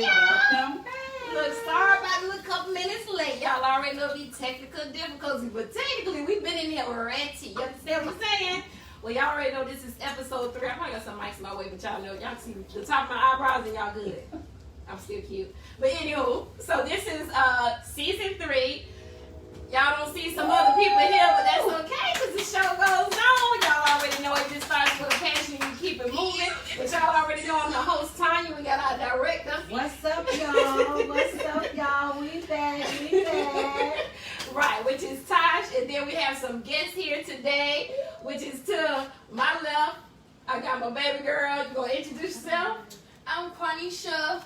welcome back. Look, sorry about a little couple minutes late. Y'all already know these technical difficulties, but technically we've been in here already. You understand what I'm saying? Well, y'all already know this is episode 3. I probably got some mics in my way, but y'all know, y'all see the top of my eyebrows and y'all good. I'm still cute. But anywho, so this is season 3. Y'all don't see some other people here, but that's okay because the show goes on. Y'all already know it just starts with a passion and you keep it moving. But y'all already know I'm the host, Tanya. We got our director. What's up, y'all? What's up, y'all? We back. Right, which is Tosh. And then we have some guests here today, which is to my left. I got my baby girl. You going to introduce yourself? I'm Quanisha.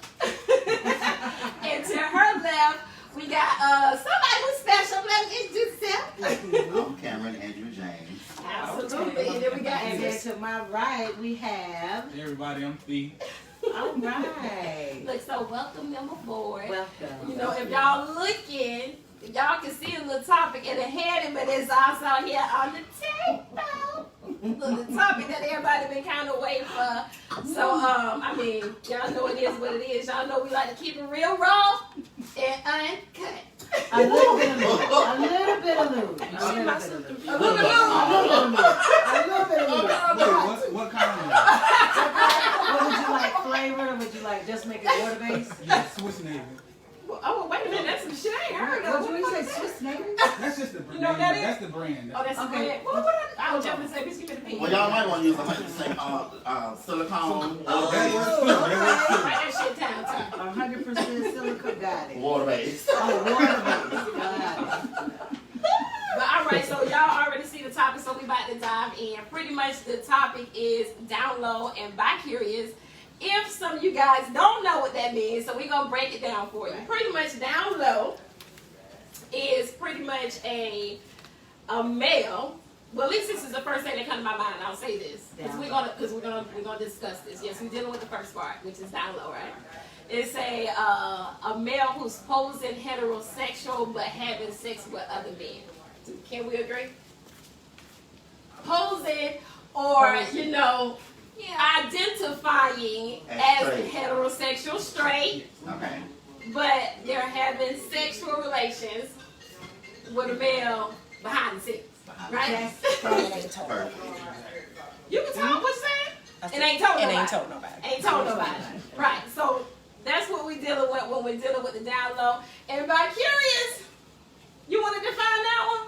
And to her left, we got somebody who's special. Let me introduce yourself. I'm Cameron Andrew James. Absolutely. And then we got And then to my right, we have. Hey everybody, I'm Fee. All right. Look, so welcome them aboard. Welcome. You know, if y'all looking, y'all can see a little topic in the heading, but it's also here on the table. The topic that everybody been kind of waiting for. So, I mean, y'all know it is what it is. Y'all know we like to keep it real raw and uncut. A little bit of lube. What kind of Would you like flavor? Would you like just make it water based? yeah, Swiss Navy. Oh, wait a minute, that's some shit I ain't heard of. What did you say? Swiss Navy? That's just the brand. You know what that is? That's the brand. Oh, that's Okay. okay. Well, I was jumping and say, bitch, give me the pink. Well, y'all might want to use something like the same silicone, That works too. That works too. Write that shit down, too. 100% silicone. Got it. water based. Oh, water based. Got it. But all right, so y'all already see the topic, so we about to dive in. Pretty much the topic is down low and bi-curious. If some of you guys don't know what that means, so we're going to break it down for you. Pretty much down low is pretty much a male. Well, at least this is the first thing that comes to my mind. I'll say this because we're gonna discuss this. Yes, we're dealing with the first part, which is down low, right? It's a male who's posing heterosexual but having sex with other men. Can we agree? Posing, or you know, identifying as straight. heterosexual, straight, Okay. but they're having sexual relations with a male behind the scenes, right? Perfect. You can tell what you're saying. It ain't told nobody. Ain't told nobody. Right. So that's what we're dealing with when we're dealing with the down low. Everybody curious? You want to define that one?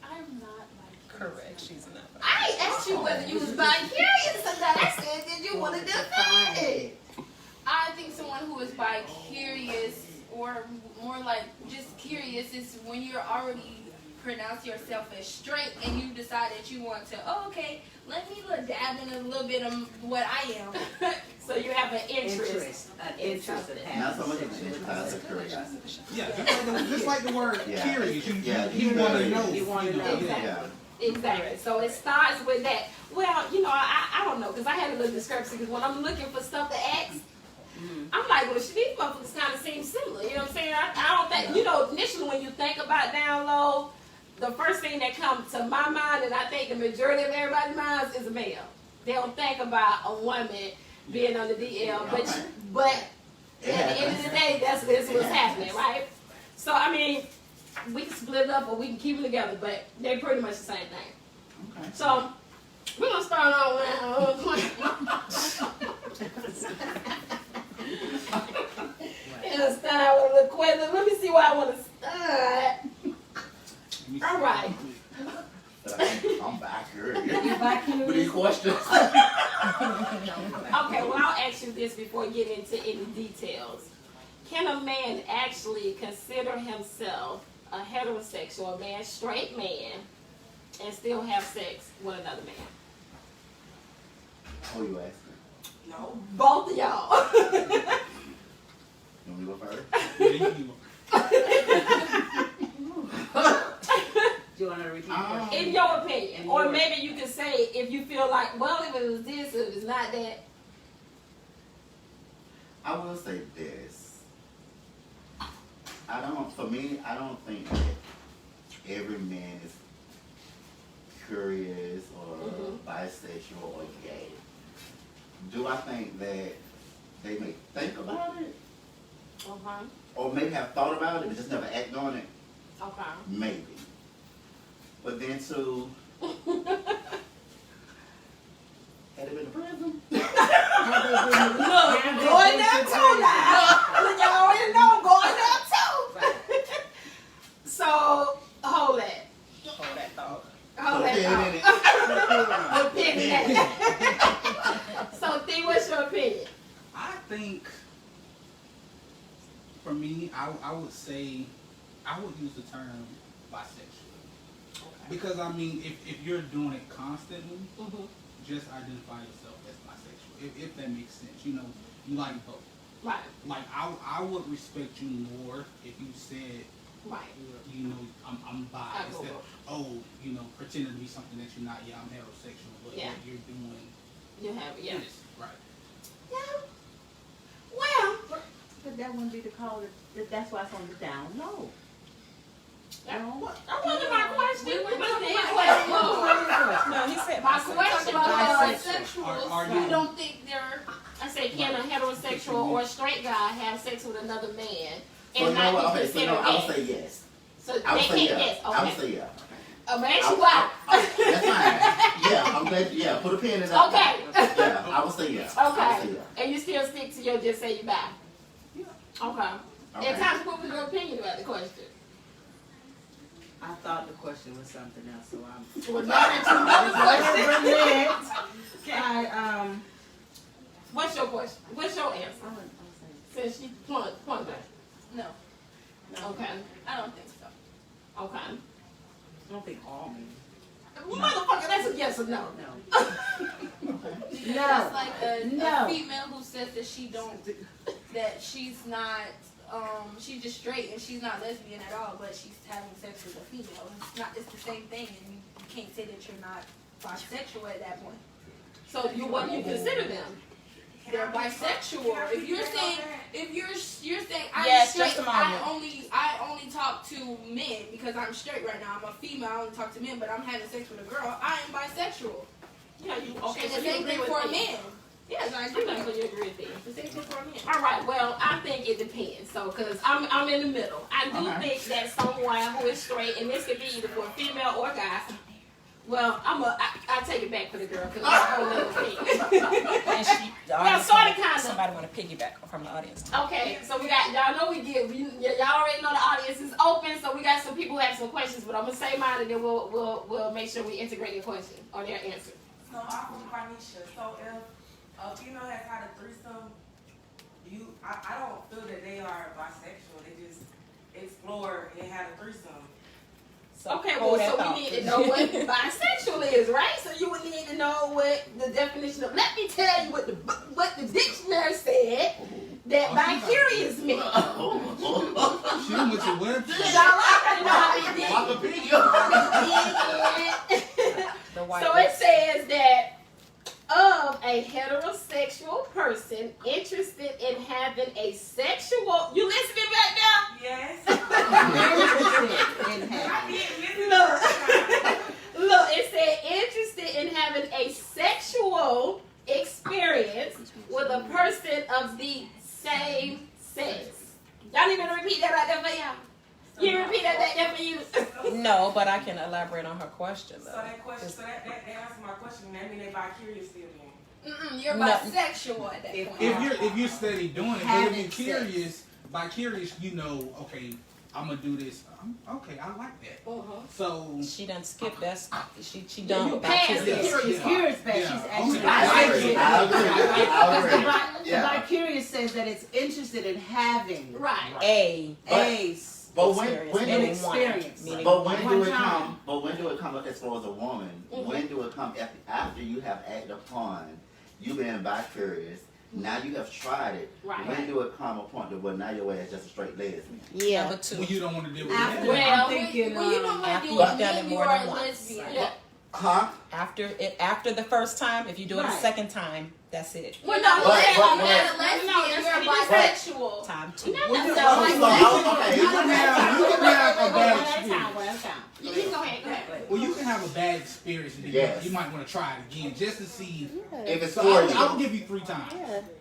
I'm not like Correct, she's not. I ain't asked you whether you was bi-curious or not. I said, did you want to define it? I think someone who is bi-curious or more like just curious is when you're already pronounce yourself as straight and you decide that you want to, let me dab in a little bit of what I am. So you have an interest. An interest in Not so having much sex with interest, curious. Yeah, just like the word Yeah. curious. You You want to know. know. You wanna know. Yeah. Exactly. So it starts with that. Well, you know, I don't know, because I had a little discrepancy, because when I'm looking for stuff to ask, I'm like, well, these motherfuckers kind of seem similar. You know what I'm saying? I don't think, you know, initially when you think about down low, the first thing that comes to my mind, and I think the majority of everybody's minds, is a male. They don't think about a woman being on the DL, but at the end of the day, that's what's happening, right? So, I mean, we can split it up or we can keep them together, but they're pretty much the same thing. Okay. So, we're going to start on with let's start out with a little question. Let me see where I want to start. All right. I'm back here. You bi-curious? With these questions. Okay, well, I'll ask you this before getting into any details. Can a man actually consider himself a heterosexual man, straight man, and still have sex with another man? Who you asking? No. Both of y'all. You want me to go first? Yeah, you Do you want to repeat the question? In your opinion. Or maybe you can say, if you feel like, well, if it was this, if it's not that. I will say this. For me, I don't think that every man is curious or bisexual or gay. Do I think that they may think about it? Okay. or maybe have thought about it, but just never act on it. Okay. Maybe. But then too, had it been a prison? Look, going there too now. Look, y'all already know I'm going there too. So, hold that. Hold that thought. Hold Put a pin that in it. thought. Put a pin in that. So, T, what's your opinion? I think, for me, I would say, I would use the term bisexual. Because, I mean, if you're doing it constantly, just identify yourself as bisexual. If that makes sense. You know, you like both. Right. Like, I would respect you more if you said, Right. you know, I'm bi. I go Instead, you know, pretending to be something that you're not. Yeah, I'm heterosexual, but Yeah. you're doing You have it, yeah. this. Right. Yeah. Well, But that wouldn't be the call. That's why it's on the down low. that wasn't my question. We were It wasn't talking his about- question. No, he said My We're question talking about was, bisexuals. Are You you- don't think they're I said, can a heterosexual or a straight guy have sex with another man So and you know what? not be Okay, so no, considered I would gay? say yes. So I they would say can't yeah. yes. I would Okay. say yeah. I'm gonna ask you why. That's fine. Yeah, I'm glad. Yeah, put a pin in that. Okay. Yeah, I would say yeah. I would say Okay. yeah. And you still stick to your just say you back. Yeah. Okay. Okay. And time to put your opinion about the question. I thought the question was something else, so I'm. We're not into another question. What's your question? What's your answer? Since she plunged. no. Okay. I don't think so. Okay. I don't think all men. Motherfucker, that's a yes or no. No. Because No. that's like a No. female who says that she's not, she's just straight and she's not lesbian at all, but she's having sex with a female. It's the same thing, and you can't say that you're not bisexual at that point. So what do you consider them? They're bisexual. If you're saying, you're saying I'm Yes, straight, just a moment. I only talk to men because I'm straight right now. I'm a female. I only talk to men, but I'm having sex with a girl. I am bisexual. Yeah, you okay? And So the you same agree thing with for a me? man. Yes, I agree. So you agree with me? The same thing for a man. All right. Well, I think it depends. So, cause I'm in the middle. I do Okay. think that someone who is straight, and this could be either for a female or a guy. Well, I take it back for the girl because it's a whole other thing. And she, the Well, audience sorta, wanna- kinda. Somebody want to piggyback from the audience. Okay, so we got y'all know y'all already know the audience is open, so we got some people who have some questions, but I'm gonna say mine and then we'll make sure we integrate your question or their answer. So I'm from Carnisha. So if a female has had a threesome, I don't feel that they are bisexual. They just explore and had a threesome. So Okay, hold well, that so thought. we need to know what bisexual is, right? So you would need to know what the definition of. Let me tell you what the dictionary said that bi-curious means. She went to website. Y'all already know how we did. The white So it says that of a heterosexual person interested in having a sexual. You listening back now? Yes. Interested in I having. did listen. Look, it said interested in having a sexual experience with a person of the same sex. Y'all need me to repeat that right there for y'all? You repeat that back there for you? No, but I can elaborate on her question So though. that question, so that answers my question. That means they bi-curious still then. You're No. bisexual at that point. If you're steady doing it, but if Having you're sex. curious, by curious, you know, okay, I'm gonna do this. Okay, I like that. So She done skipped that. She You done passed the Yes. curious part. Curious back. Yeah. She's actually Okay. I agree. I agree. Because the Yeah. bi-curious says that it's interested in having Right. a a But experience, when meaning an one. experience. Meaning But when One do it time. come? But when do it come as far as a woman? When do it come after you have acted upon you being bi-curious? Now you have tried it. Right. When do it come a point to where now your ass just a straight lesbian? Yeah. Number two. when you don't want to deal with After, that. Well, I'm thinking, Well, you don't want after to do you've it done it men, you more are than a once. lesbian. Yeah. Huh? After the first time, if you do it a Right. second time, that's it. Well, You're no, not But- you're not but- a lesbian, no, you're that's- bisexual. Time two. No, Well, no, you- no. So, okay. You can have a bad One at a experience. time, one at a time. You can go ahead. Well, you can have a bad experience, and then Yes. you might want to try it again just to see. If it's So for you. I will give you 3 times.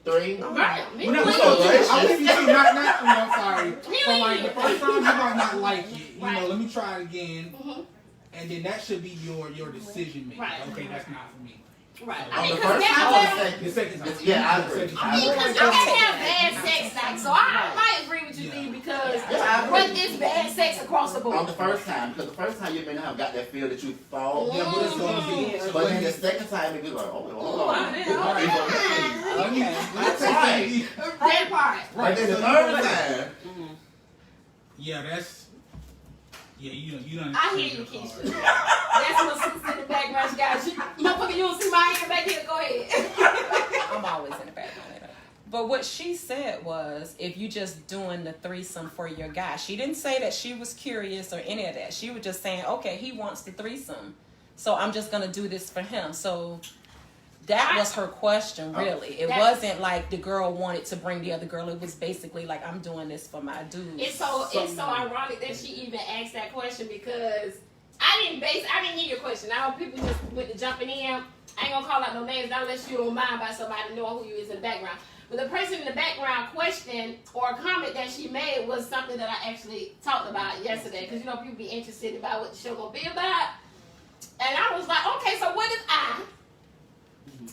3. Right. Me Well, no, too. I'll give you 2, not 3. I'm sorry. So like the first time you might not like it. You Right. know, let me try it again, Mhm. and then that should be your decision making. Right. Okay, that's not for me. Right. So, I mean, the because first time or the the second? second time. Yeah, I agree. Second I time. mean, because you can have bad sex, like, so I might agree with you, Yeah. Lee, because Yeah, I what agree. is bad sex across the On board? the first time, because the first time you may not have got that feel that you thought. Yeah, but it's gonna be. But then the second time, it be like, oh, hold on. I didn't know. Let me. That's right. That part. But then the third time, Yeah, that's. Yeah, you don't. I hear you, Keisha. That's my sister in the background. She got you. Motherfucker, you don't see my hand back here. Go ahead. I'm always in the background. But what she said was, if you just doing the threesome for your guy, she didn't say that she was curious or any of that. She was just saying, okay, he wants the threesome, so I'm just gonna do this for him. So that was her question, really. It wasn't like the girl wanted to bring the other girl. It was basically like, I'm doing this for my dude. It's so ironic that she even asked that question because I didn't hear your question. Now people just went to jumping in. I ain't gonna call out no names unless you don't mind by somebody knowing who you is in the background. But the person in the background question or comment that she made was something that I actually talked about yesterday. Because, you know, people be interested about what the show gonna be about. And I was like, okay, so what if I,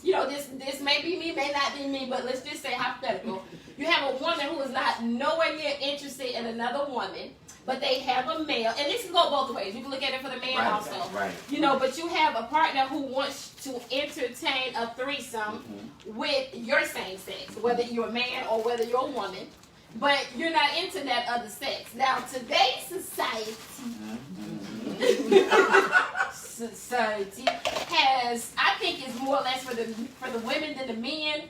you know, this may be me, may not be me, but let's just say hypothetical. You have a woman who is not nowhere near interested in another woman, but they have a male, and this can go both ways. You can look at it for the man also. Right. You know, but you have a partner who wants to entertain a threesome with your same sex, whether you're a man or whether you're a woman, but you're not into that other sex. Now, today's society has, I think, is more or less for the women than the men.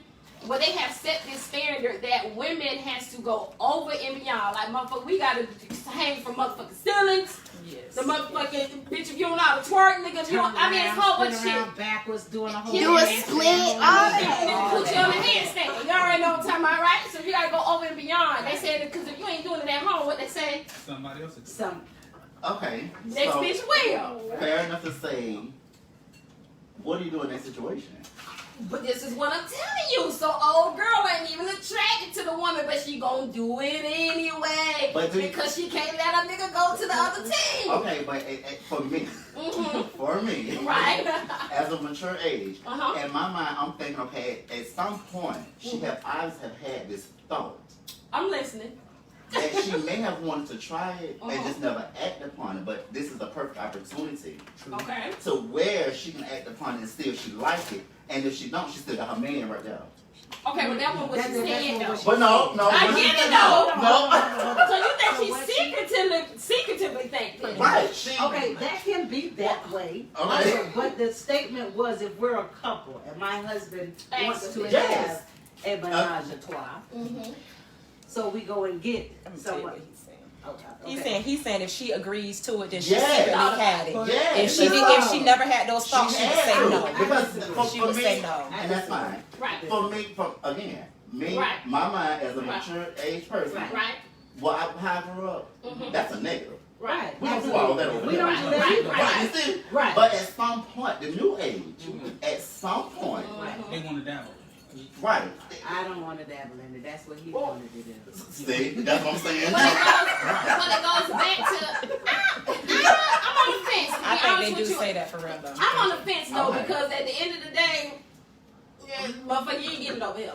Where they have set this standard that women has to go over and beyond. Like, motherfucker, we gotta hang from motherfucking ceilings. Yes. The motherfucking bitch, if you don't know how to twerk, nigga, if you don't, I mean, it's a whole bunch of shit. Backwards, doing a whole Do a split, all that. Put you on the handstand. You already know what I'm talking about, right? So you gotta go over and beyond. They said because if you ain't doing it at home, what they say? Somebody else. Some Okay. Next So, bitch will. fair enough to say, what do you do in that situation? But this is what I'm telling you. So old girl ain't even attracted to the woman, but she gonna do it anyway. But because she can't let a nigga go to the other team. Okay, but for me, for me, Right. as a mature age, Uh-huh. in my mind, I'm thinking, okay, at some point, she always have had this thought I'm listening. that she may have wanted to try it and Uh-huh. just never act upon it, but this is a perfect opportunity Okay. to where she can act upon it and see if she like it, and if she don't, she still got her man right there. Okay, but that one what she said though. But no. I but- get it though. No. So you think she's secretively thinking? Right. She. Okay, that can be that way. Okay. But the statement was, if we're a couple and my husband wants to Yes. have a menage a trois, Mm-hmm. so we go and get Let me tell you someone. what he's saying. Okay. He's saying if she agrees to it, then she Yes. secretly had it. Yes. If she never had those thoughts, she would say had no. to, because She for would me, say no. and that's fine. Right. For me, me, Right. my mind as a Right. mature age person, Right. well, how I grew up, Mhm. that's a negative. Right. We don't do all that over We there. don't do that Right, either. right. You see? Right. But at some point, the new age, at some point, They want to dabble. right. I don't want to dabble in it. That's what he wanted to do. See, that's what I'm saying. When it goes back to, I'm on the fence. To be I think honest they do with you. say that for real though. I'm on the fence though Okay. because at the end of the day, motherfucker, you ain't getting over here.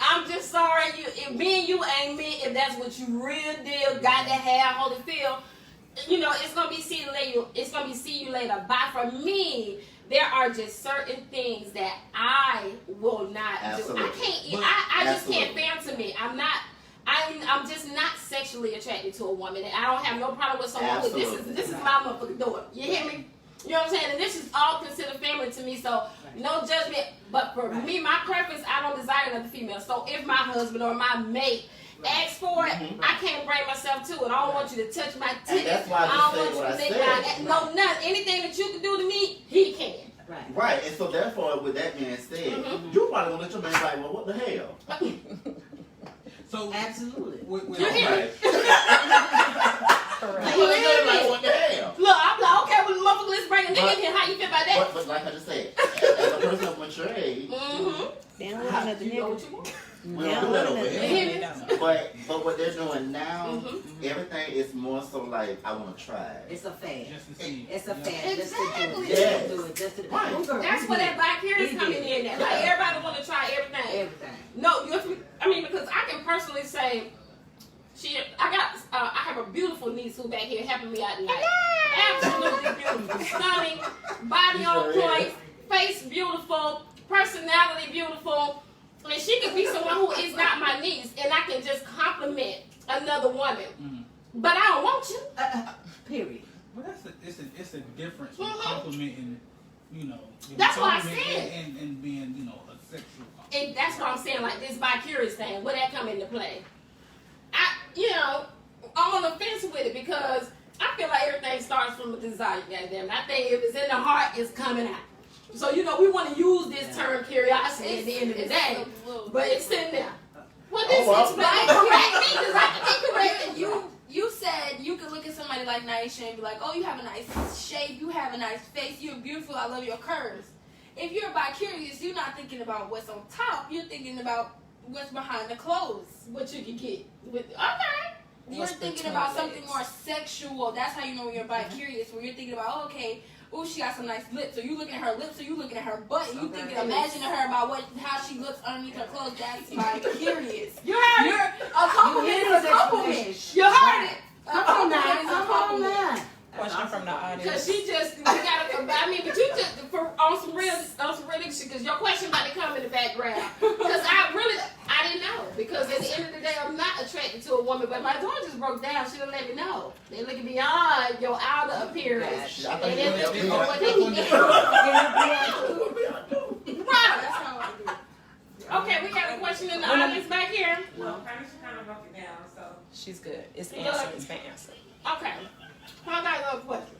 I'm just sorry, if me and you ain't me, if that's what you real deal got to have, Holyfield, you know, it's gonna be see you later. It's gonna be see you later. But for me, there are just certain things that I will not Absolutely. do. I can't. I just can't Absolutely. fail to me. I'm just not sexually attracted to a woman, and I don't have no problem with someone who this is my motherfucking daughter. You hear me? You know what I'm saying? And this is all considered family to me, so no judgment. But for me, my preference, I don't desire another female. So if my husband or my mate asks for it, I can't bring myself to it. I don't want you to touch my And titties. that's why I I just don't said what want I you to think said. no, nothing. Anything that you can do to me, he can. Right. Right, and so therefore, with that being said, you probably gonna let your man like, well, what the hell? So Absolutely. with You hear me? You gonna let your man like, what the hell? Look, I'm like, okay, well, motherfucker, let's bring a nigga in here. How you feel about that? But like I just said, as a person of mature age, They don't want another You know nigga. what you want? we don't do that over You here. hear me? But what they're doing now, everything is more so like I want to try it. It's a fad. Just to see. It's a Yeah. fad. Just to do Exactly. it. Just to do it. Just to do it. Right. Ooh, girl, That's we where did that vicarious We coming did. in at. Like everybody want to try everything. everything. No, because I can personally say, I have a beautiful niece who back here helping me out tonight. Absolutely beautiful, stunning, body on point, face beautiful, personality beautiful, and she could be someone who is not my niece, and I can just compliment another woman. But I don't want you. Period. Well, it's a difference from complimenting, That's what I compliment said. and being, a sexual compliment. And that's what I'm saying, like this vicarious thing, where that come into play. I'm on the fence with it because I feel like everything starts from a desire, goddamn. I think if it's in the heart, it's coming out. So, we want to use this term curiosity at the end of the day, but it's in there. Well, this is right. Correct me, because I can be corrected. You said you could look at somebody like Naisha and be like, oh, you have a nice shape, you have a nice face, you're beautiful, I love your curves. If you're bi-curious, you're not thinking about what's on top, you're thinking about what's behind the clothes. What you can get. Okay. You're What's thinking between about the something legs. more sexual. That's how you know when you're bi-curious. When you're thinking about, oh, okay, oh, she got some nice lips. Or you looking at her lips, or you looking at her butt. And you thinking, imagining her about how she looks underneath her clothes. That's bi-curious. You heard You're it. a compliment You is hear a this compliment. explanation. You heard it. A Come on compliment now. is a Come on compliment. now. Question from the Because audience. we gotta, but you just, on some real shit, because your question about to come in the background. Because I didn't know. Because at the end of the day, I'm not attracted to a woman, but my daughter just broke down. She done let me know. They looking beyond your outer appearance. I And think they're you're looking for what gonna they be can. Right. That's how I do it. Okay, we got a question in the audience back here. Well, Kanisha kind of broke it down, so. She's good. It's answered. It's been answered. Okay. I got another question.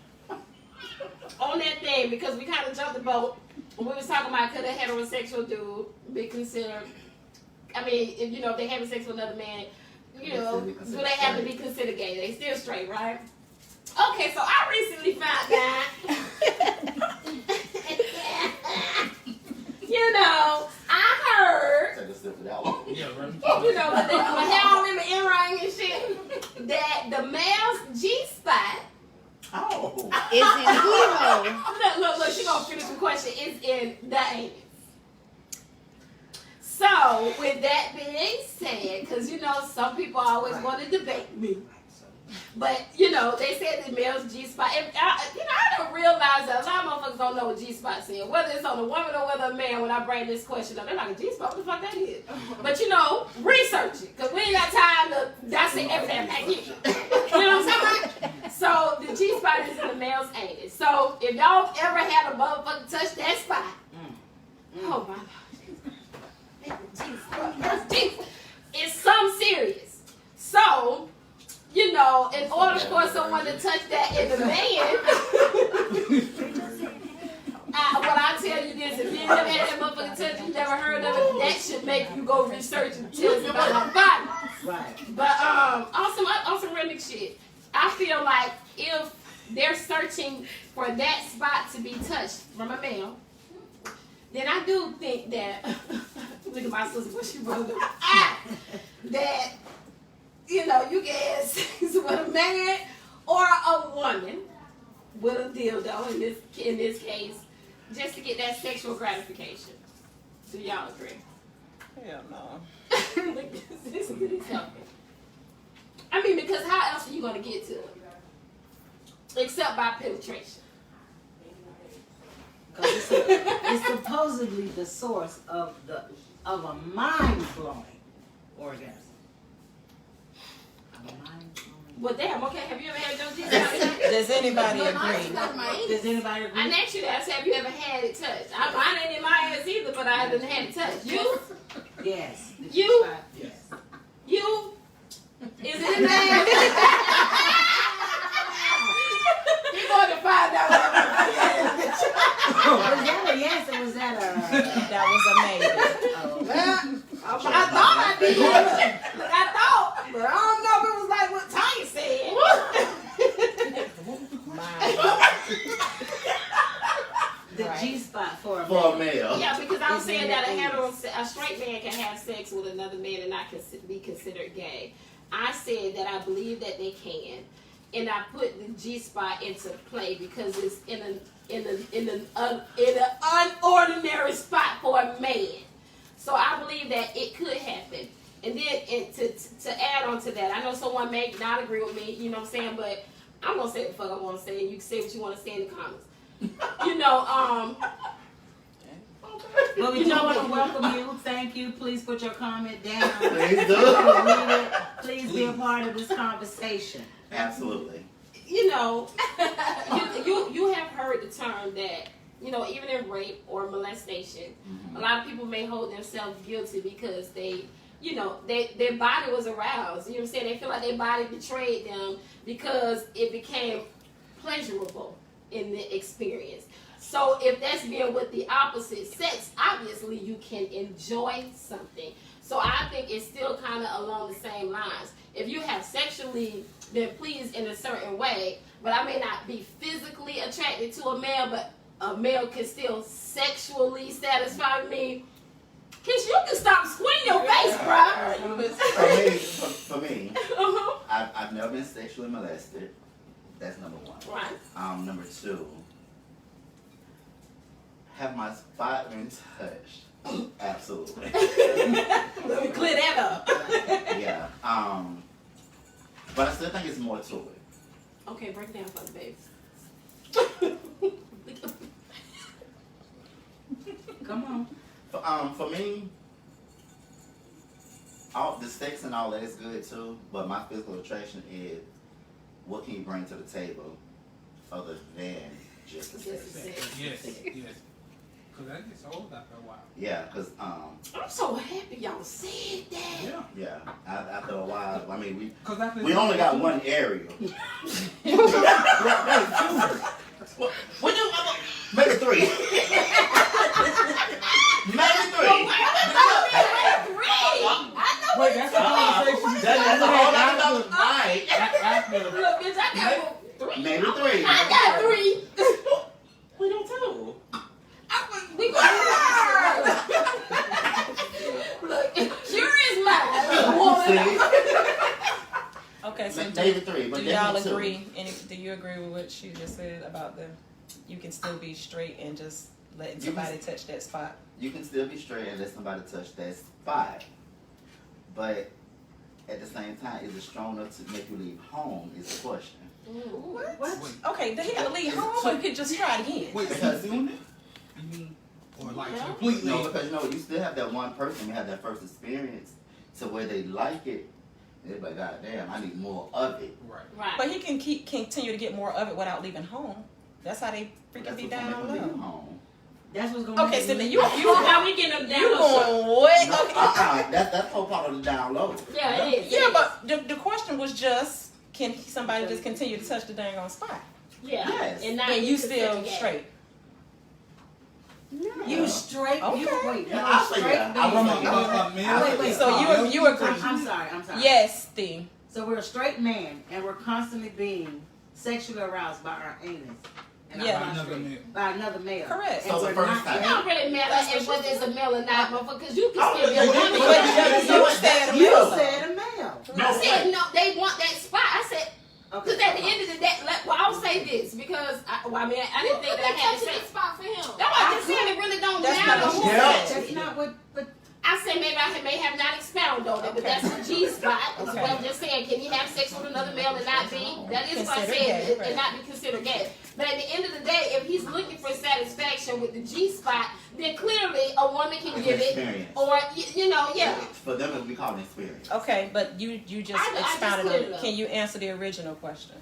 On that thing, because we kind of jumped the boat, when we was talking about could a heterosexual dude be considered, if they having sex with another man, do they have to be considered gay? They still straight, right? Okay, so I recently found out, I heard, Take a sip of that one. Yeah, right. but they put hell in the earring and shit, that the male's G-spot, Oh. Is it Look, she gonna finish the question. It's in the anus. So, with that being said, because some people always want to debate me. But, they said the male's G-spot. I don't realize that a lot of motherfuckers don't know what G-spot is. Whether it's on a woman or whether a man, when I bring this question up, they're like, a G-spot, what the fuck that is? But, research it. Because we ain't got time to dissect everything back here. You know what I'm saying? So, the G-spot is in the male's anus. So, if y'all ever had a motherfucker touch that spot, oh my God. Jesus. It's something serious. So, in order for someone to touch that in the man, what I tell you this, if you never had that motherfucker touch, you never heard of it, that should make you go research and tell me about my body. Right. But on some real shit, I feel like if they're searching for that spot to be touched from a male, then I do think that look at my sister what she wrote that you can have sex with a man or a woman with a dildo in this case, just to get that sexual gratification. Do y'all agree? Hell no. This is something. Because how else are you gonna get to it? Except by penetration. Because it's supposedly the source of a mind-blowing orgasm. A mind-blowing. Well, damn. Okay. Have you ever had those G-spot? Does anybody But mine's agree? not my anus. Does anybody I agree? asked you that. I said, have you ever had it touched? Mine ain't in my ass either, but I haven't had it touched. You? Yes. You? Yes. You? Is it in there? You're going to find out. Was that a yes or was that a? That was a maybe. Oh. Well, I thought I did. I thought, but I don't know if it was like what Tanya said. Mine. straight man can have sex with another man and not be considered gay. I said that I believe that they can, and I put the G-spot into play because it's in an unordinary spot for a man. So I believe that it could happen. And then to add on to that, I know someone may not agree with me, you know what I'm saying, but I'm gonna say what the fuck I want to say, and you can say what you want to say in the comments. You know, Well, we do want to welcome you. Thank you. Please put your comment down. Please do. Please be a part of this conversation. Absolutely. you know, you have heard the term that, you know, even in rape or molestation, a lot of people may hold themselves guilty because they, you know, their body was aroused. You know what I'm saying? They feel like their body betrayed them because it became pleasurable in the experience. So if that's being with the opposite sex, obviously you can enjoy something. So I think it's still kind of along the same lines. If you have sexually been pleased in a certain way, but I may not be physically attracted to a male, but a male can still sexually satisfy me, Kish, you can stop squinting your face, bro. For me, I've never been sexually molested. That's number one. Right. Number two, have my spot been touched? Absolutely. Let me clear that up. Yeah. But I still think it's more to it. Okay, break it down for the babes. Come on. For me, all the sex and all that is good too, but my physical attraction is what can you bring to the table other than just the sex. Yes. Because that gets old after a while. Yeah, because I'm so happy y'all said that. yeah, after a while, I mean we we only got one area. When you maybe three. Maybe three. Wait, that's a conversation. That's a whole other night. Look, bitch, I got three. Maybe three. I got three. We don't tell. We look, curious mind. Okay, so maybe three, but do y'all definitely two. agree? Do you agree with what she just said about you can still be straight and just letting somebody touch that spot? You can still be straight and let somebody touch that spot, but at the same time, is it strong enough to make you leave home? Is the question. What? Wait. Okay, then he gotta leave home, or you could just try it again. Wait, Because doing it? You mean, or like completely? no, because you still have that one person who had that first experience to where they like it. They're like, God damn, I need more of it. Right. But he can continue to get more of it without leaving home. That's how they freaking be down low. That's what's going on. Okay, so then you how we getting them down? you going what? No, Okay. that's whole part of the down low. Yeah, it is. Yeah, but the question was just, can somebody just continue to touch the dang on spot? Yeah. Yes. And not And you still gay. straight? You straight? Okay. You wait. Yeah, You I'll say straight? yeah. I being- want male. Wait. So you agree? I'm sorry. Yes, Steve. So we're a straight man, and we're constantly being sexually aroused by our anus. And Yeah. I'm not By another straight. male. By another male. Correct. And So the we're first not time. It gay. don't really matter if whether it's a male or not, motherfucker, because you can Oh, still be yeah, a yeah, woman. yeah, But yeah, you yeah. said a You male. said a male. No, I said no, they want that spot. I said, Okay. because at the end of the day, well, I'll say this because I didn't think that I had to say. spot for him. That's why I just said it really don't That's matter not who what she said. said. That's not what. But I said maybe I may have not expounded on it, but that's the G spot. That's Okay. what I'm just saying. Can you have sex with another male and not be? That is what I Considered said, gay, right. and not be considered gay. But at the end of the day, if he's looking for satisfaction with the G spot, then clearly a woman can give it, Experience. or you know, yeah. For them, it would be called an experience. Okay, but you just I just expounded on cleared it it. up. Can you answer the original question?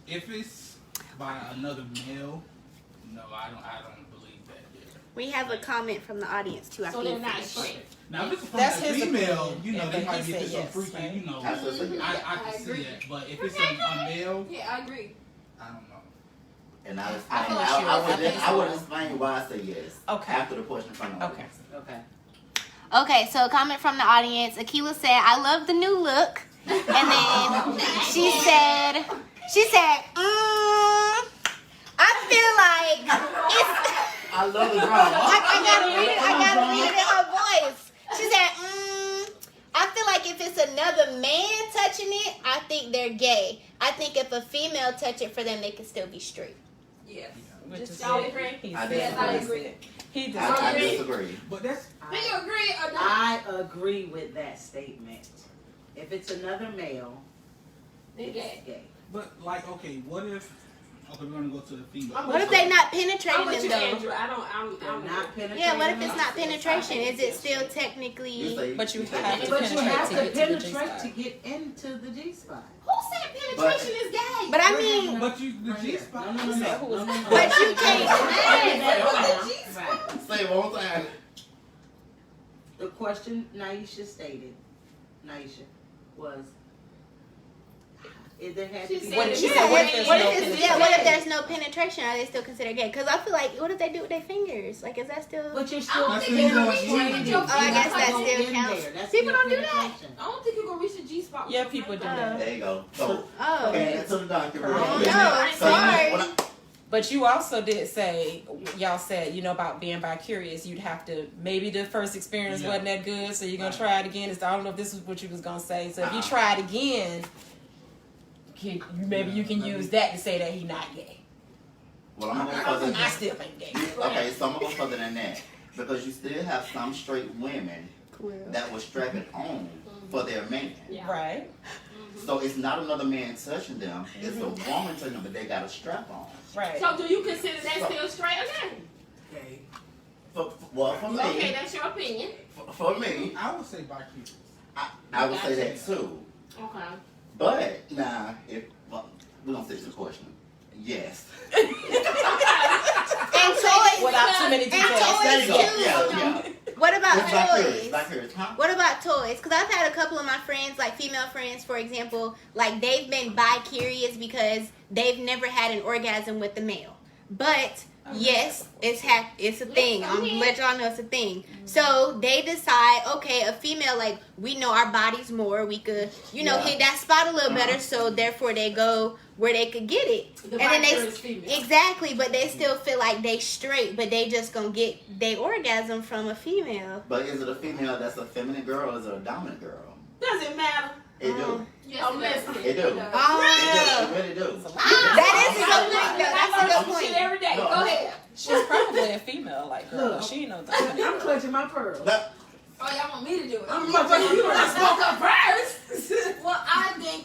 If it's by another male, no, I don't believe that. We have a comment from the audience too. So After they're you not finish. straight. Now, if it's from That's a his female, opinion. you know, Yeah, they but might he get said some yes, freaky, right? you know. Absolutely. I I can see agree. that. But if it's a male, Yeah, I agree. I don't know. And I I feel like I would explain why I say yes. Okay. After the question from the Okay. audience. okay. Okay, so a comment from the audience. Akila said, "I love the new look," and then she said, I feel like it's. I love the drama. I gotta read it in her voice. think they're gay. I think if a female touch it for them, they can still be straight. Yes. Which is Y'all it. agree? He I said Yes, I what he agree. said. He just I disagree. But that's Do you agree or not? I agree with that statement. If it's another male, They it's gay. gay. but like okay, what if okay we're gonna go to the female. I'm What if they not I'm penetrating with you, them though? Andrew. I'm They're not penetrating. Yeah, what if it's them. not penetration? Is it still You technically? say- But you say- have to But you have to penetrate to get to the penetrate G-spot. to get into the G spot. Who said penetration is gay? But I mean, But you the G spot. No, no, no, no, no, no. but you can't. Right. Say it one more time. The question Naisha stated, was, if there had to She be. said What it. if she Yeah, said, what, what if there's what no if it's, penetration? yeah, what if there's no penetration? Are they still considered gay? Because I feel like, what if they do with their fingers? Like, is that still? But you're I still. don't think you you can gonna reach reach it with it. your Oh, I guess that fingers. still counts. That's People still don't do that. penetration. I don't think you can reach the G spot. Yeah, people do that. There you go. So, Oh. okay, to the doctor. real Oh, quick. no, So, sorry. when I- But you also did say, y'all said, about being bi-curious, you'd have to, maybe the first experience Yeah. wasn't that good, so you're going to try it again. I don't know if this is what you was going to say. So if you Uh-uh. try it again, maybe you can use that to say that he not gay. well, I'm gonna go further. I still think gay. Okay, so I'm gonna go further than that because you still have some straight women that will strap it on for their man. Yeah. Right? So it's not another man touching them; it's a woman touching them, but they got a strap on. Right. So do you consider that still straight or gay? Okay. For me, Okay, that's your opinion. for me, I would say bi-curious. I would say that too. Okay. But now, we're gonna stick to the question. Yes. And toys. Without too many And details. There you go. toys too. Yeah. What about It's bi-curious, toys? bi-curious, huh? What about toys? Because I've had a couple of my friends, like female friends, for example, like they've been bi-curious because they've never had an orgasm with the male. But yes, it's a thing. I'm gonna let y'all know it's a thing. So they decide, okay, a female, like we know our bodies more, we could, Yeah. hit that spot a little better. So therefore, they go where they could get it, The and then bi-curious female. exactly. But they still feel like they straight, but they just gonna get they orgasm from a female. But is it a female that's a feminine girl or is it a dominant girl? Doesn't matter. It do. Yes, I'm it does. listening. It do. Oh, It really do. that is a good point, though. That's a I good learn some point. shit every day. No. Go ahead. She's probably a female, like, girl. Look. She ain't no I'm dominant. clutching my pearls. That- Oh, y'all want me to do it? I'm clutching You my want to pearls. smoke up first? Well, I think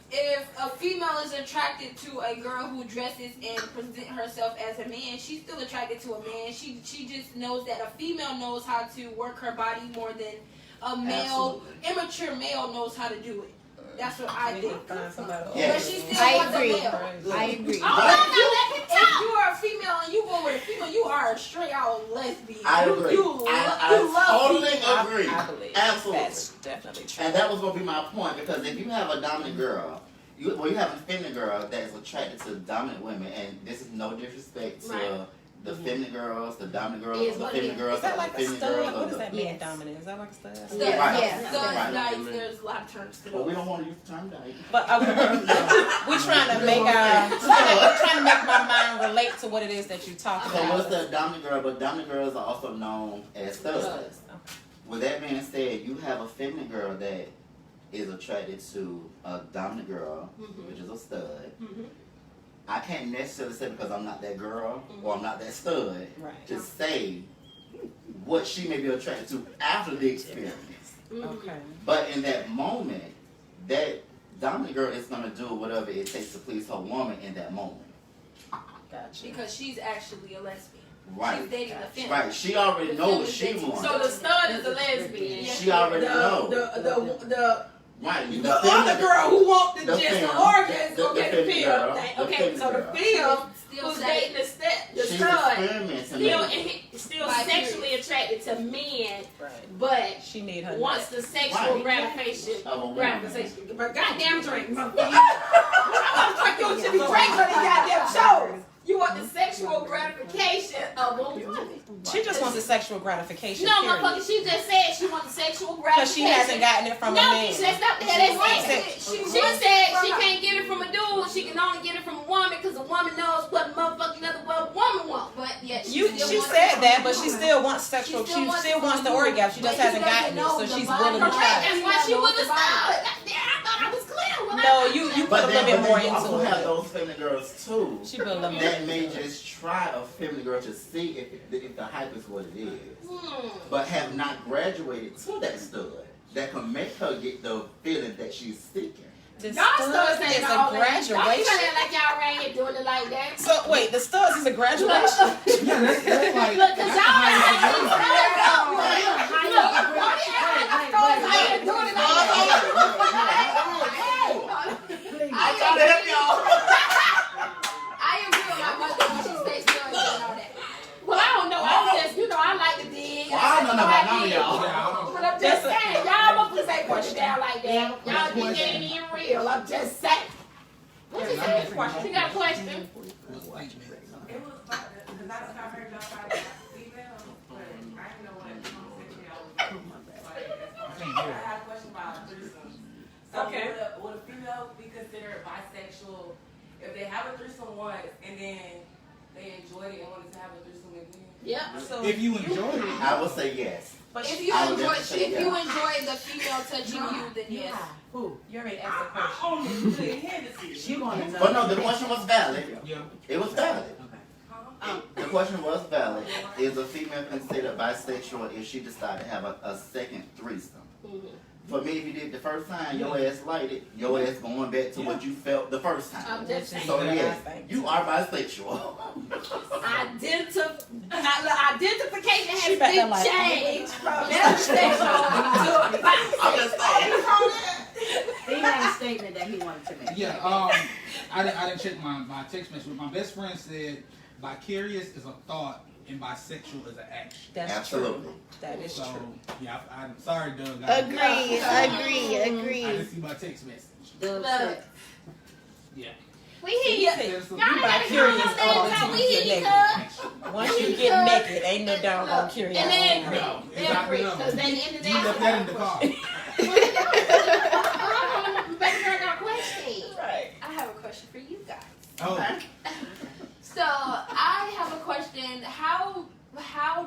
if a female is attracted to a girl who dresses and present herself as a man, she's still attracted to a man. She just knows that a female knows how to work her body more than a male, immature male knows how to do it. That's what I think. Find somebody else. Yeah. But she still I wants agree. a male. I agree. Oh, no, let me tell you. If you are a female and you go with a female, you are a straight out lesbian. I agree. You I love totally females. agree. I believe Absolutely. that's definitely true. And that was gonna be my point because if you have a dominant girl, you have a feminine girl that is attracted to dominant women, and this is no disrespect to Right. the feminine girls, the dominant girls, Is the what it feminine is. girls, Is that the like a feminine stud? girls. What does that mean, Yes. dominant? Is that like a stud? Studs, Right. Yeah. studs, Right. dykes, there's a lot of terms to Well, we those. don't want to use the term dyke. But we're trying to make we're trying to make my mind relate to what it is that you talk So about. what's the dominant girl? But dominant girls are also known as studs. Studs. With that being said, you have a feminine girl that is attracted to a dominant girl, which is a stud. I can't necessarily say because I'm not that girl or I'm not that stud Right. to say what she may be attracted to after the experience. Okay. But in that moment, that dominant girl is going to do whatever it takes to please her woman in that moment. Gotcha. Because she's actually a lesbian. Right. She's dating the feminine. Right. She already The knows what feminine she dating. wants. So the stud is a lesbian. She already knows. Right. The other girl who want the The just fem. the organs, The okay, the feminine film. girl. thing. The Okay, feminine so the girl. film Still who's dating. dating the She's stud, experimenting. still maybe. still Bi-curious. sexually attracted to men, Right. but She need her. wants the sexual Right. gratification. Of a woman. Gratification. But goddamn drink, motherfucker. I'm like, you should be drinking on these goddamn shows. You want the sexual gratification of a woman. She just wants a sexual gratification. No, period. motherfucker, she just said she wants sexual Because she gratification. hasn't gotten it from a No, man. that's not the hell they said. She She said she can't get it from a dude. She can only get it from a woman because a woman knows what motherfucking other woman wants. But yet You, still she wants said it that, from but a she woman. still wants sexual. She still wants the orgasm. She just But hasn't she gotten it, doesn't so know she's the body. willing to Correct. try. That's why she was a stud. I thought I was clear when I No, you put a But little then bit more you also into have it. those feminine girls too. She put a little more That may into it. just try a feminine girl to see if the hype is what it is, Hmm. but have not graduated to that stud that can make her get the feeling that she's seeking. The Y'all studs studs is ain't a all that. graduation. Don't tell it like y'all right here doing it like that. So wait, the studs is a graduation. Yeah, that's like. Look, cause that's y'all the highest ain't degree. doing it like I'm trying to help y'all. I agree with my mother when she stays still and all that. Well, I don't know. I'm just, I like to dig. Well, I don't know about none of y'all. But I'm just saying, y'all must say push it down like that. Y'all think it ain't even real. I'm just saying. What you say? She got a question. It was about because I heard y'all talk about female, but I didn't know what conversation y'all was like. I had a question about threesomes. So Okay. would a female be considered bisexual if they have a threesome once and then they enjoyed it and wanted to have a threesome again? Yep. So If you enjoy it, I would say yes. but If you I would enjoy, definitely say if you yeah. enjoy the female touching you, then yes. Who? you already asked the I question. only really Hennessy. She wanted to know. But no, the question was valid. yeah. It was valid. Huh? The question was valid. Is a female considered bisexual if she decided to have a second threesome? For me, if you did the first time, your ass liked it. Your ass going back to what you felt the first time. I'm just saying. So yes, you are bisexual. Identification She has back there been like, changed from heterosexual to I'm just saying. He had a statement that he wanted to make. Yeah, I didn't check my text message, but my best friend said vicarious is a thought and bisexual is an action. That's Absolutely. true. That is So, true. yeah, I'm sorry, Doug. Agree. I didn't see my text message. Doug Look. said, Yeah. We hear you. There's some- You bi curious all until you get naked. Once you get naked, ain't no doggone curious. And then No, they're exactly free. no. Because at the end of the You left that in the car. Baby girl got a question. Right. I have a question for you guys. Oh, So I have a question. How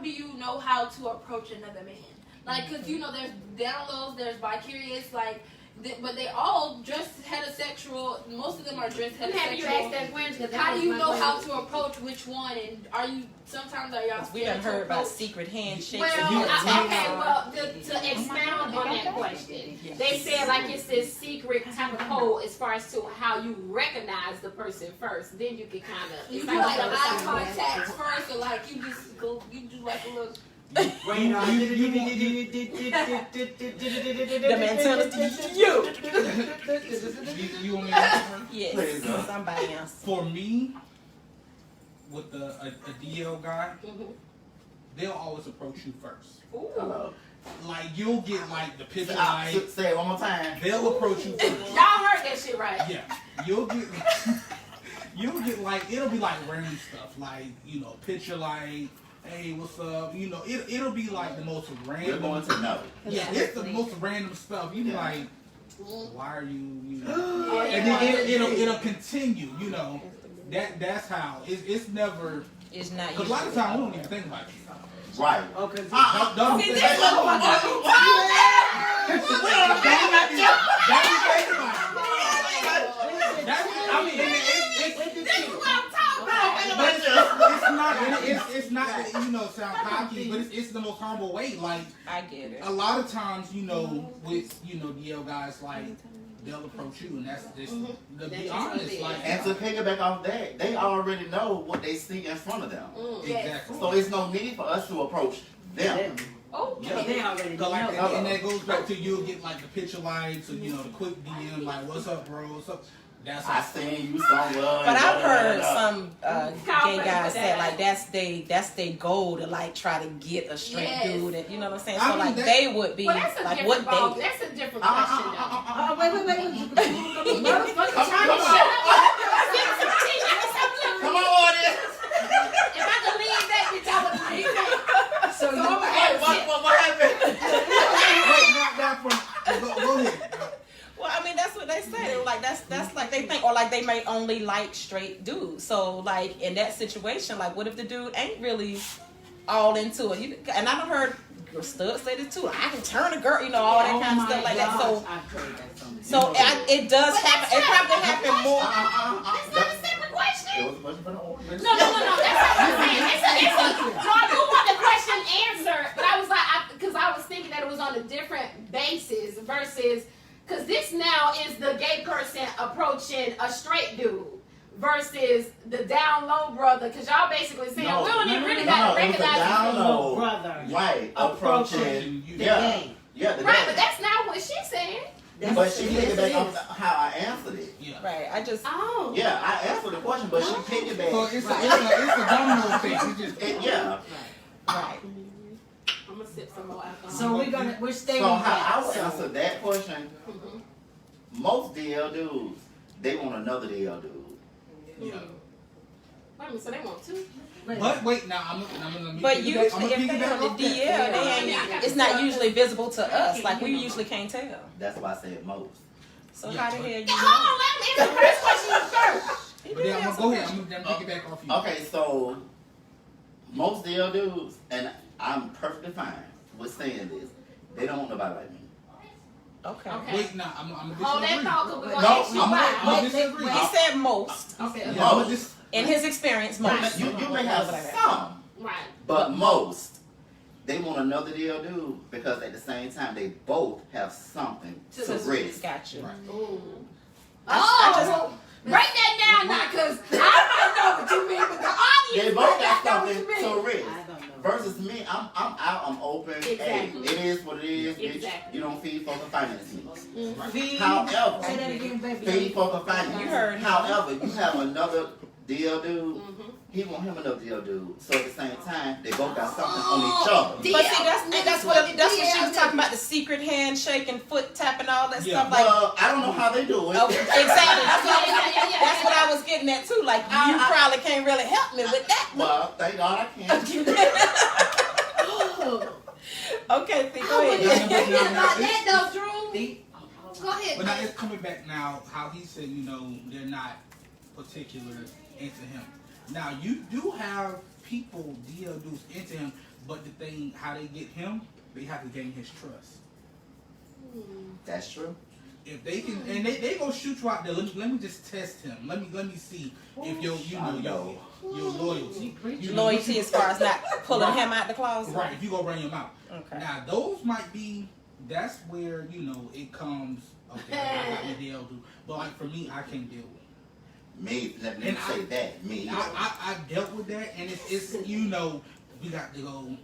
do you know how to approach another man? Like, cause there's down lows, there's bi-curious, like, but they all dress heterosexual. Most of them are dressed I'm happy you asked heterosexual. that question because How do you know how to approach which one? And are you sometimes are y'all We scared done to heard about approach? secret handshakes. Well, and you to expound on that question, they said like it's this secret type of code as far as to how you recognize the person first. Then you can kind of. You do like eye contact first, or like you just go, you do like a little. wait on. The mentality. You. you want me to answer? Yes. Please, Somebody else. For me, with a DL guy, they'll always approach you first. Hello. Like you'll get like the picture Say like say it one more time. they'll approach you first. Y'all heard that shit right? Yeah, you'll get like it'll be like random stuff like picture like hey what's up it'll be like the most We're random. going to know. Yeah, it's the most random stuff. You be Yeah. like why are you and then it'll continue. That's how it's never. It's not Because a lot of times we don't even think about it. Right. Oh, cause Don't See, think this is about what it. It's not that sound cocky, but it's the most humble way. Like I get it. a lot of times, with DL guys, like they'll approach you, and that's just to be honest. Like And to piggyback off that, they already know what they see in front of them. exactly. So it's no need for us to approach them. Oh, Yeah. they already So like, know. and that goes back to you'll get like the picture lights, or the quick DM, like what's up, bro? What's up? That's I seen you somewhere. But I've heard some Call gay for guys say that. like that's they goal to like try to get a straight Yes. dude, and you know what I'm saying. I So mean, like that- they would be well, that's a like different what ball. they. That's a different question, though. Oh, wait. Motherfucker, Come trying to on. shut up. Come on, audience. If I could leave that, bitch, I would leave that. So you, What happened? Wait, not that from. Go ahead. Well, I mean that's what they say. They were like that's like they think, or like they may only like straight dudes. So like in that situation, like what if the dude ain't really all into it? And I done heard your stud say this too. I can turn a girl, all that kind of stuff like that. So, I've heard that so many it does But happen. that's It probably not happened more. That's not a separate question. It was a question for the audience. No. That's not what I'm saying. No, I do want the question answered, but I was like, because I was thinking that it was on a different basis versus, because this now is the gay person approaching a straight dude versus the down low brother. Because y'all basically saying we don't even really got to it was a recognize down it. low brother white approaching approaching. the Yeah, gay. yeah, the Right, gay. but that's not what she's saying. But she Yes, it piggybacked is. on how I answered it. Yeah. Right. I just. Oh. Yeah, I answered the question, but she So piggybacked. it's a domino thing. It's just Yeah. Right. I'm gonna sip some more alcohol. So we're stating So how that. I would answer that question, most DL dudes, they want another DL dude. yeah. Wait a minute, so they want two? But wait, now I'm gonna. But usually, I'm if they on the DL, it's not usually visible to us. Like we usually can't tell. That's why I said most. So Yeah, how the but- hell you Hold know? on, let me answer the first question first. But then I'm gonna go ahead. I'm gonna pick it back off you. Okay, so most DL dudes, and I'm perfectly fine with saying this, they don't want nobody like me. Okay. Okay. Wait, now I'm gonna Hold that disagree. thought, because we're No, gonna ask you I'm why. gonna disagree. He said most. Okay. Yeah, Most. but this- In his experience, most. You may have some, Right. but most, they want another DL dude because at the same time they both have something to risk. Got you. Ooh. I just- well, break that down now, because I might know what you mean, but the They audience both might got not know what something you to mean. risk. I don't know. Versus me, I'm out, I'm open. Exactly. Hey, it is what it is, bitch. Exactly. You don't feed for the finance needs. Feed. However, Say that again, baby. feed for the finance. You heard. However, you have another DL dude. Mhm. He want him another DL dude. So at the same time, they both got something on each other. But see, that's what she was talking about. about, the secret handshake and foot tapping, all that Yeah. stuff. Like, Well, I don't know how they do it. okay, exactly. That's what, Yeah. that's what I was getting at too. Like, you probably can't really help me with that. Well, thank God I can. Okay, see, I go wouldn't ahead. think about that though, Drew. Feed. Go ahead. But now it's coming back now, how he said, they're not particular into him. Now, you do have people, DL dudes, into him, but the thing, how they get him, they have to gain his trust. That's true. If they can, and they gonna shoot you out there. Let me just test him. Let me see if your loyalty. Loyalty as far as not pulling him out the closet. Right, if you go run your mouth. Okay. Now those might be. That's where it comes. Okay, I got my DL dude, but like for me, I can't deal with it. Me, let me And say that. Me. I dealt with that, and it's we got to go.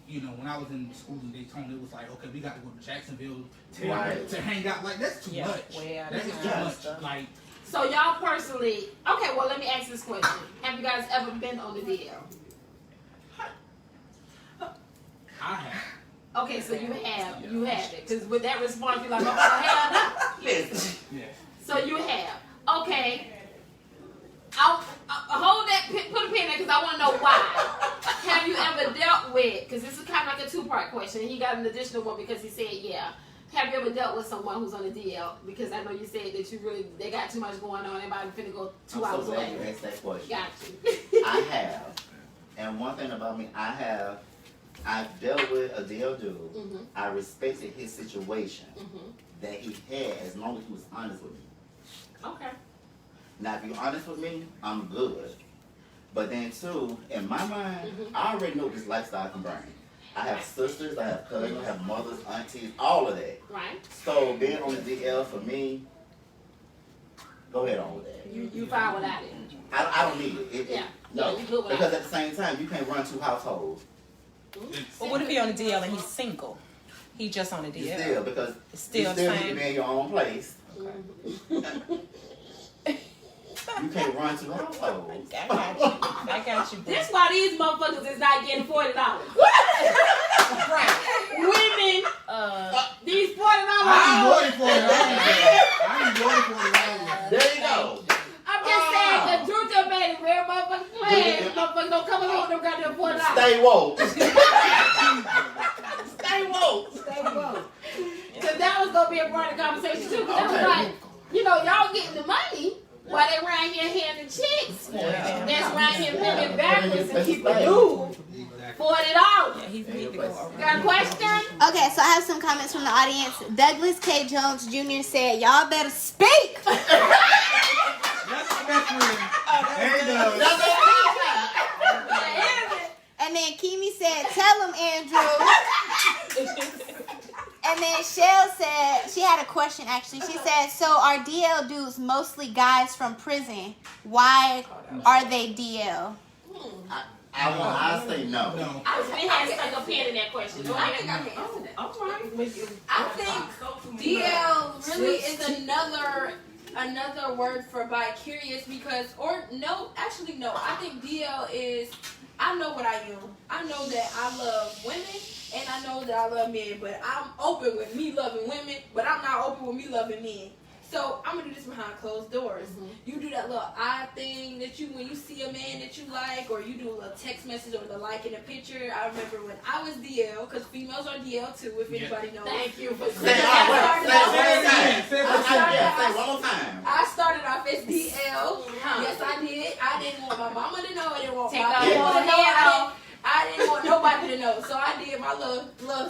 When I was in school in Daytona, it was like, okay, we got to go to Jacksonville to hang out. Like that's too much. way out That of is too town much. stuff. Like So y'all personally, okay, well let me ask this question. Have you guys ever been on the DL? I have. Okay, so you have it. Because with that response, you're like, oh, hell no. Listen. Yes. So you have. Okay. I'll hold that, put a pin there because I want to know why. Have you ever dealt with, because this is kind of like a two-part question, and he got an additional one because he said, yeah. Have you ever dealt with someone who's on the DL? Because I know you said that they got too much going on, everybody finna go 2 I'm hours so glad away. you asked that question. Got you. I have. And one thing about me, I've dealt with a DL dude. Mhm. I respected his situation Mhm. that he had as long as he was honest with me. Okay. Now, if you're honest with me, I'm good. But then, too, in my mind, Mhm. I already know this lifestyle can bring. I have sisters, I have cousins, I have mothers, aunties, all of that. Right. So, being on the DL for me, go ahead on with that. You fine without it. I don't need it. Yeah. No, Yeah, you good without because it. at the same time, you can't run two households. But what if he on the DL and he's single? He just on the You DL. still, because It's still you the still need to same. be in your own place. You can't run two households. I got you. I got you. This why these motherfuckers is not getting $40. Right. Women, these $40. I ain't voting for it. There you go. I'm just saying, the truth just made it real motherfucking plain. Motherfuckers don't come along with them goddamn $40. Stay woke. Stay woke. Stay woke. Because that was going to be a part of the conversation too. Because Okay. I was like, y'all getting the money while they around here handing chicks. Yeah. That's around here living backwards and keeping Exactly. dude Exactly. poured it out. Yeah, he need to go around. Got a question? Okay, so I have some comments from the audience. Douglas K. Jones Jr. said, "Y'all better speak." That's there you go. And then Kimi said, "Tell him, Andrew." And then Shell said, she had a question actually. She said, "So are DL dudes mostly guys from prison? Why are they DL?" I say no. No. We had stuck a pin in that question. Go I ahead. think I can answer that. All right. I think DL really is another word for bi-curious because, or no, actually no. I think DL is, I know what I am. I know that I love women and I know that I love men, but I'm open with me loving women, but I'm not open with me loving men. So I'm gonna do this behind closed doors. You do that little odd thing that you, when you see a man that you like, or you do a little text message or the like in a picture. I remember when I was DL, because females are DL too, if anybody knows. Thank you for Say one more time. I started off as DL. Yes, I did. I didn't want my mama to know. I didn't want Take my off people to your know. head I didn't want nobody to know. So I did my little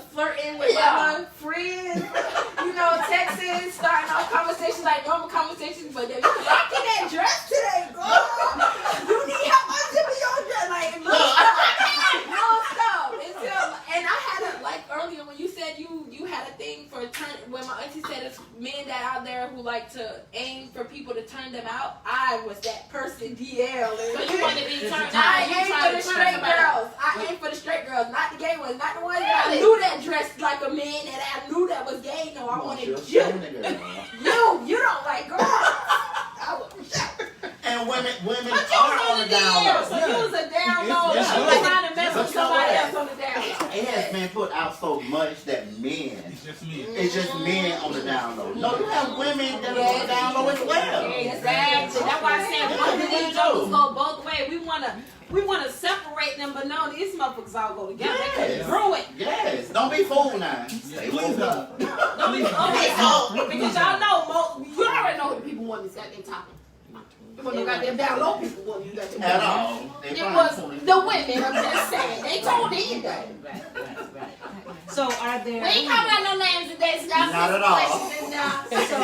flirting with my little friends. You know, texting, starting off conversations like normal conversations. But then you rocking that dress today, girl. You need help unzipping your dress. Like, non-stop. And I had a, like earlier when you said you had a thing for when my auntie said it's men that out there who like to aim for people to turn them out. I was that person, DL. So you want to be turned out? I You aim trying for to the turn straight somebody out. girls. I aim for the straight girls, not the gay ones, not the ones that I knew that dressed like a man and I knew that was gay. No, I wanted you. You don't like girls. And women But you are was on the down DL, low. so you was a down low. It's You low. was trying to mess with But you know somebody what? else on the down low. It has been put out so much that men, It's just me. it's just men on the down low. No, you have women that are on the down low as well. Exactly. That's why I said both of these jokers go both ways. We wanna separate them, but no, these motherfuckers all go together. They Yes. can grow it. Yes, don't be fooled now. Stay Please woke. Don't be okay, so because y'all know you already know what the people want this goddamn topic. You want no goddamn down low people want you goddamn At all. They It probably was fooling. the women. I'm just saying they told in that. So are there? We ain't calling out no names today, so y'all Not put at all. questions in there. So,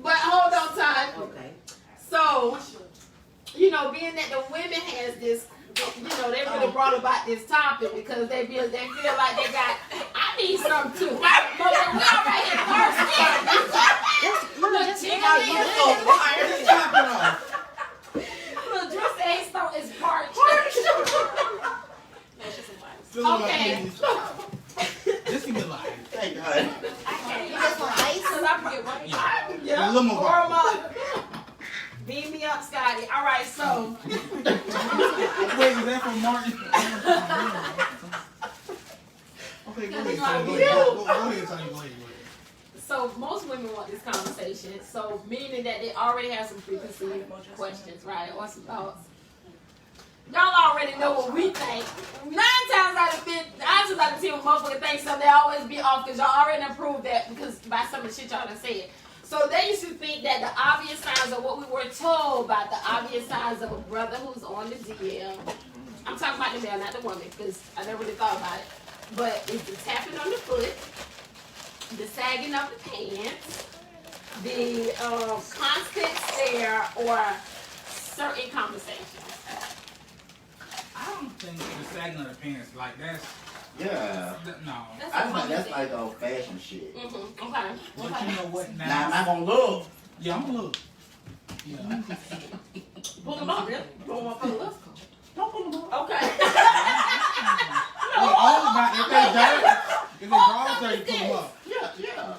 But hold on, time. okay. So, you know, being that the women has this, you know, they really brought about this topic because they feel like they got, I need some too. But we already here first. Look, chick, look, dress ain't so it's parched. Okay. Just give me a line. Thank God. You just want ice? Cause I forget what. A Yeah. little more Warm up. Beam me up, Scotty. All right, so. Wait, is that from Martin? Okay, go ahead, Sonny. Go ahead, Sonny. Go ahead. So most women want this conversation. So meaning that they already have some preconceived questions, right, or some thoughts. Y'all already know what we think. 9 times out of 10, when motherfuckers think something, they always be off because y'all already done proved that because by some of the shit y'all done said. So they used to think that the obvious signs of what we were told about the obvious signs of a brother who's on the DL. I'm talking about the male, not the woman, because I never really thought about it. But it's the tapping on the foot, the sagging of the pants, the constant stare, or certain conversations. I don't think the sagging of the pants, like that's, Yeah. no. I think that's like old fashioned shit. Okay. But you know what Now, now? am I gonna look? Yeah, I'm gonna look. Yeah. Pull them up. Pull them up on the list. Don't put them on. Okay. Well, all about if they dirty, if they draws dirty, put them up. Yeah.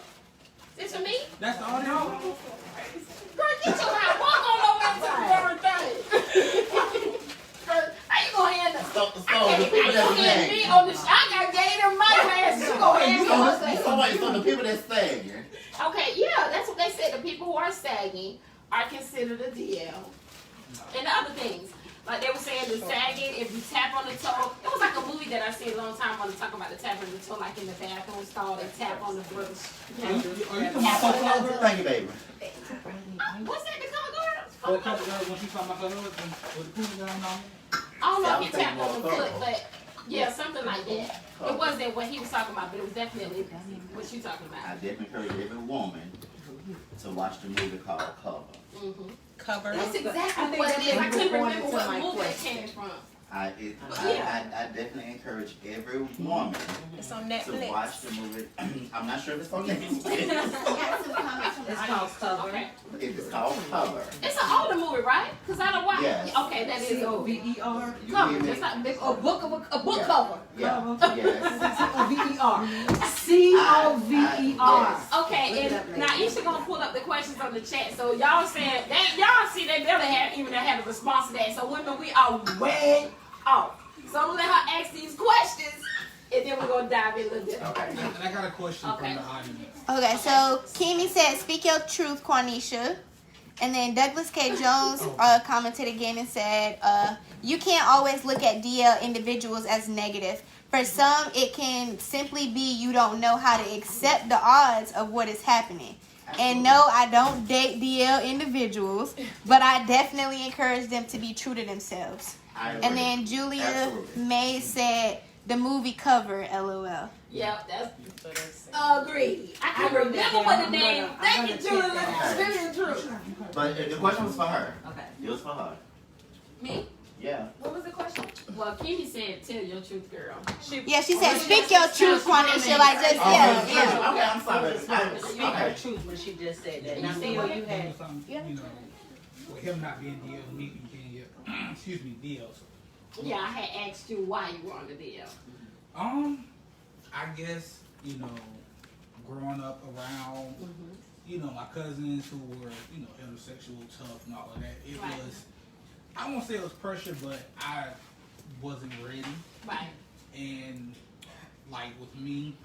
This for me? That's all they know. Girl, get your ass. Walk on over to the foreign thing. Girl, how you gonna handle So the people that me sagging. on the I got gave them my ass. You gonna hand me on the So wait, so the people that sagging. Okay, yeah, that's what they said. The people who are sagging are considered a DL. And the other things. Like they were saying the sagging, if you tap on the toe. It was like a movie that I seen a long time ago talking about the tapping on the toe, like in the bathroom stall, they tap on the brush. Are you talking about Coco Girl? Thank you, baby. What's that? The color guard? Coco Girl, when she talking about her husband with the pool down on I don't know See, I if was he tapped thinking on the more foot, cover. but yeah, something like that. It wasn't what he was talking about, but it was definitely what you talking I about. definitely encourage every woman to watch the movie called Cover. Mm-hmm. Cover. That's I exactly think what it is. I that's couldn't going remember into what my movie it question. came from. I definitely encourage every woman It's on to Netflix. watch the movie. I'm not sure if it's on Netflix. Got some comments from the It's audience. called Cover. Okay. It's called Cover. It's an older movie, right? Because I don't watch. Yes. Okay, that is C-O-V-E-R. You cover. hear me? It's not a book Yeah. cover. Yeah. Yes. C-O-V-E-R. C-O-V-E-R. Yes. Okay, Look it up, and now lady. Isha gonna pull up the questions on the chat. So y'all saying that y'all see they barely have a response to that. So women, we are way off. So I'm gonna let her ask these questions, and then we're gonna dive in a little bit. Okay. And I got a question Okay. from the audience. Okay, so Kimi said, "Speak your truth, Quanisha." And then Douglas K. Jones commented again and said, "You can't always look at DL individuals as negative. For some, it can simply be you don't know how to accept the odds of what is happening. And no, I don't date DL individuals, but I definitely encourage them to be true to themselves." I agree. And then Julia Absolutely. May said, "The movie Cover, LOL." Yeah, that's agreed. I can remember what the name. Thank you, Julie. That's very true. But the question was for her. Okay. It was for her. Me? Yeah. What was the question? Well, Kimmy said, "Tell your truth, girl." Yeah, she said, "Speak your truth, Quanisha." Like just yeah. Okay, I'm sorry. Speak her Okay. truth when she just said that. Now, You Theo, said you had. You know, with him not being DL, me being excuse me, DL. Yeah, I had asked you why you were on the deal. I guess, growing up around, my cousins who were, heterosexual, tough and all of that, it Right. was, I won't say it was pressure, but I wasn't ready. Right. And, like, with me,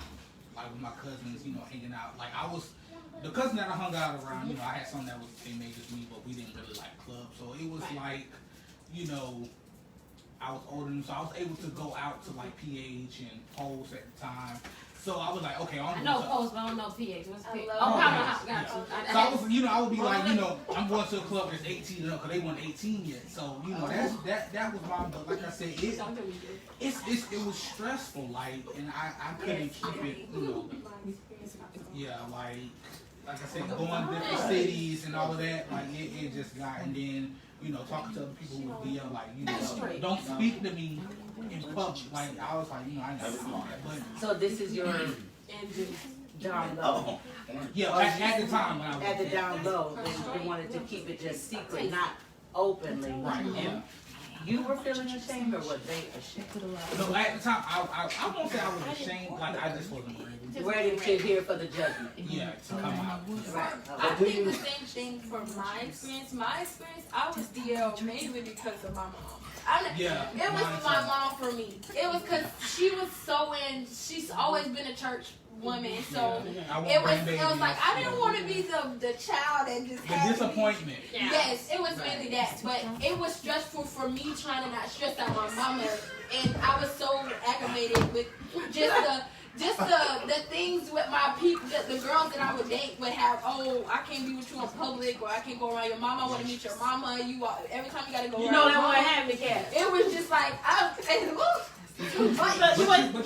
like, with my cousins, hanging out, like, the cousin that I hung out around, I had some that was the same age as me, but we didn't really like clubs. So it was like, I was older than them, so I was able to go out to like PH and Pulse at the time. So I was like, okay, I know Post, but I don't know PH. What's PH? love Oh, PH. Powerhouse. Got Yeah. you. So I was, I would be like, I'm going to a club that's 18 and up because they weren't 18 yet. So that was my. But like I said, it was stressful, like, and I couldn't keep it, Yeah, like I said, going to different cities and all of that, like it just got, and then talking to other people who was DL, like don't speak to me in public. Like I was like, I ain't got smart, but So this is your down low. Oh. yeah, at the time when I was At the down low, they wanted to keep it just secret, not openly. right, yeah. And you were feeling ashamed, or were they ashamed? No, at the time, I won't say I was ashamed. Like I just wasn't ready. Ready to hear for the judgment. Yeah, to come out. Right. I Do think you? the same thing from my experience. My experience, I was DL mainly because of my mom. Yeah, It was mine my too. mom for me. It was because she was she's always been a church woman, so I want it was grandbabies, like I didn't want to be the child that just the had to be- disappointment. Yeah. Yes, it was mainly that, but it was stressful for me trying to not stress out my mama, and I was so aggravated with just the things with my people, the girls that I would date would have, oh, I can't be with you in public, or I can't go around your mama, I want to meet your mama, every time you gotta go You around know your that mama. one having the cat. It was just like,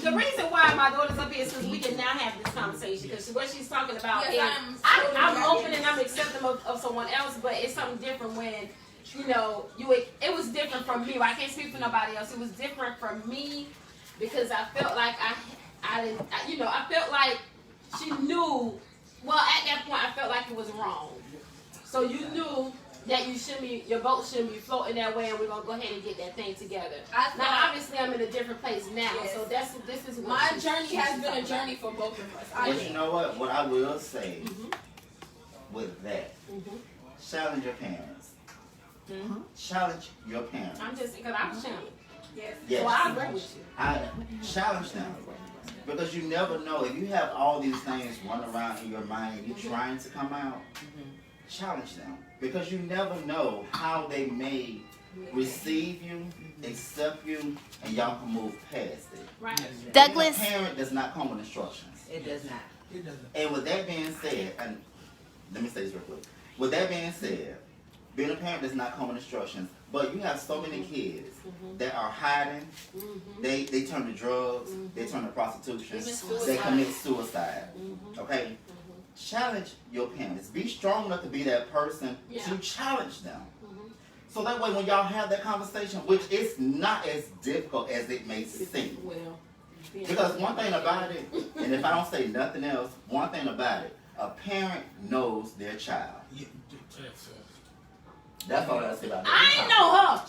The reason why my daughter's up here is because we can now have this conversation. Because what she's talking about Yes, is, I'm I'm open and I'm accepting of someone else, but it's something different when, it was different from me. I can't speak for nobody else. It was different from me because I felt like I felt like she knew. Well, at that point, I felt like it was wrong. So you knew that your boat shouldn't be floating that way, and we're gonna go ahead and get that thing together. Now, obviously, I'm in a different place now, Yes. so this is what my journey has been a journey for both of us. But you know what? What I will say with that, challenge your parents. Challenge your parents. I'm just because I'm challenged. Yes. Yes. So I agree with you. I challenge them. Because you never know. If you have all these things running around in your mind, you're trying to come out, challenge them. Because you never know how they may receive you, accept you, and y'all can move past it. Right. Douglas. Being a parent does not come with instructions. It does not. It doesn't. And with that being said, and let me say this real quick. With that being said, being a parent does not come with instructions. But you have so many kids that are hiding. They turn to drugs. They turn to prostitution. They commit suicide. Okay? Challenge your parents. Be strong enough to be that person to challenge them. So that way when y'all have that conversation, which is not as difficult as it may seem. Because one thing about it, and if I don't say nothing else, one thing about it, a parent knows their child. That's all I say about that. I ain't know her.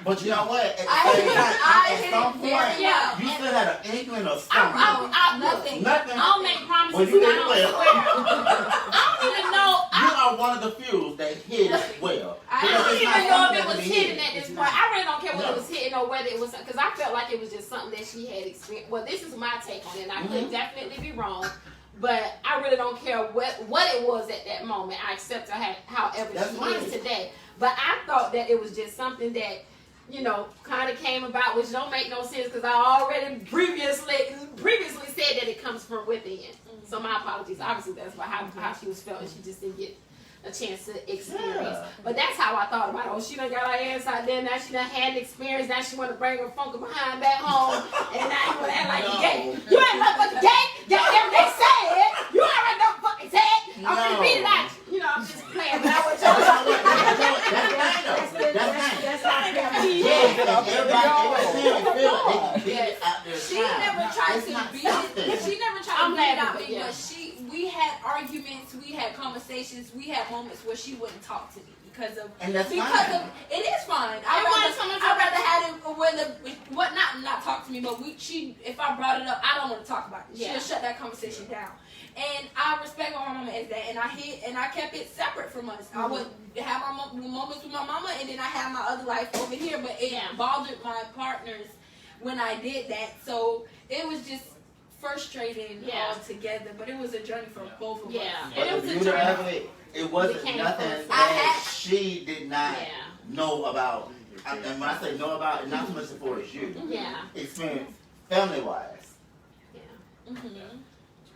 But you know what? At I the same time, at some point, Yeah. you still had an inkling of I something. Nothing. Nothing. I don't make promises. Well, you and I did don't well. swear. I don't even know. You are one of the few that hit it well. I Because don't it's even not know something if it that was can be hidden hidden. at this point. I really don't care whether No. it was hidden or whether it was, because I felt like it was just something that she had experienced. Well, this is my take on it, and I could definitely be wrong, but I really don't care what it was at that moment. I accept her however That's she right. is today. But I thought that it was just something that, you know, kind of came about, which don't make no sense because I already previously said that it comes from within. So my apologies. Obviously, that's about how she was felt, and she just didn't get a chance to experience. Yeah. But that's how I thought about it. Oh, she done got her ass out there. Now she done had an experience. Now she want to bring her funky behind back home. And now you want to act like you gay. You ain't motherfucking gay. Goddamn, they said. You already know fucking said. I'm gonna beat it out you. You know, I'm just playing. But I want y'all She never tried to beat it. She never tried to beat it out me, but we had arguments, we had conversations, we had moments where she wouldn't talk to me because of And that's because fine. of it is fine. I'd rather have it not talk to me, but if I brought it up, I don't want to talk about it. She'll shut that conversation down. And I respect my mama as that, and I kept it separate from us. I would have my moments with my mama, and then I have my other life over here. But it bothered my partners when I did that, so it was just frustrating altogether. But it was a journey for both of us. And it was a journey. It wasn't nothing that she did not know about. And when I say know about, it's not so much for as you. Experience family wise.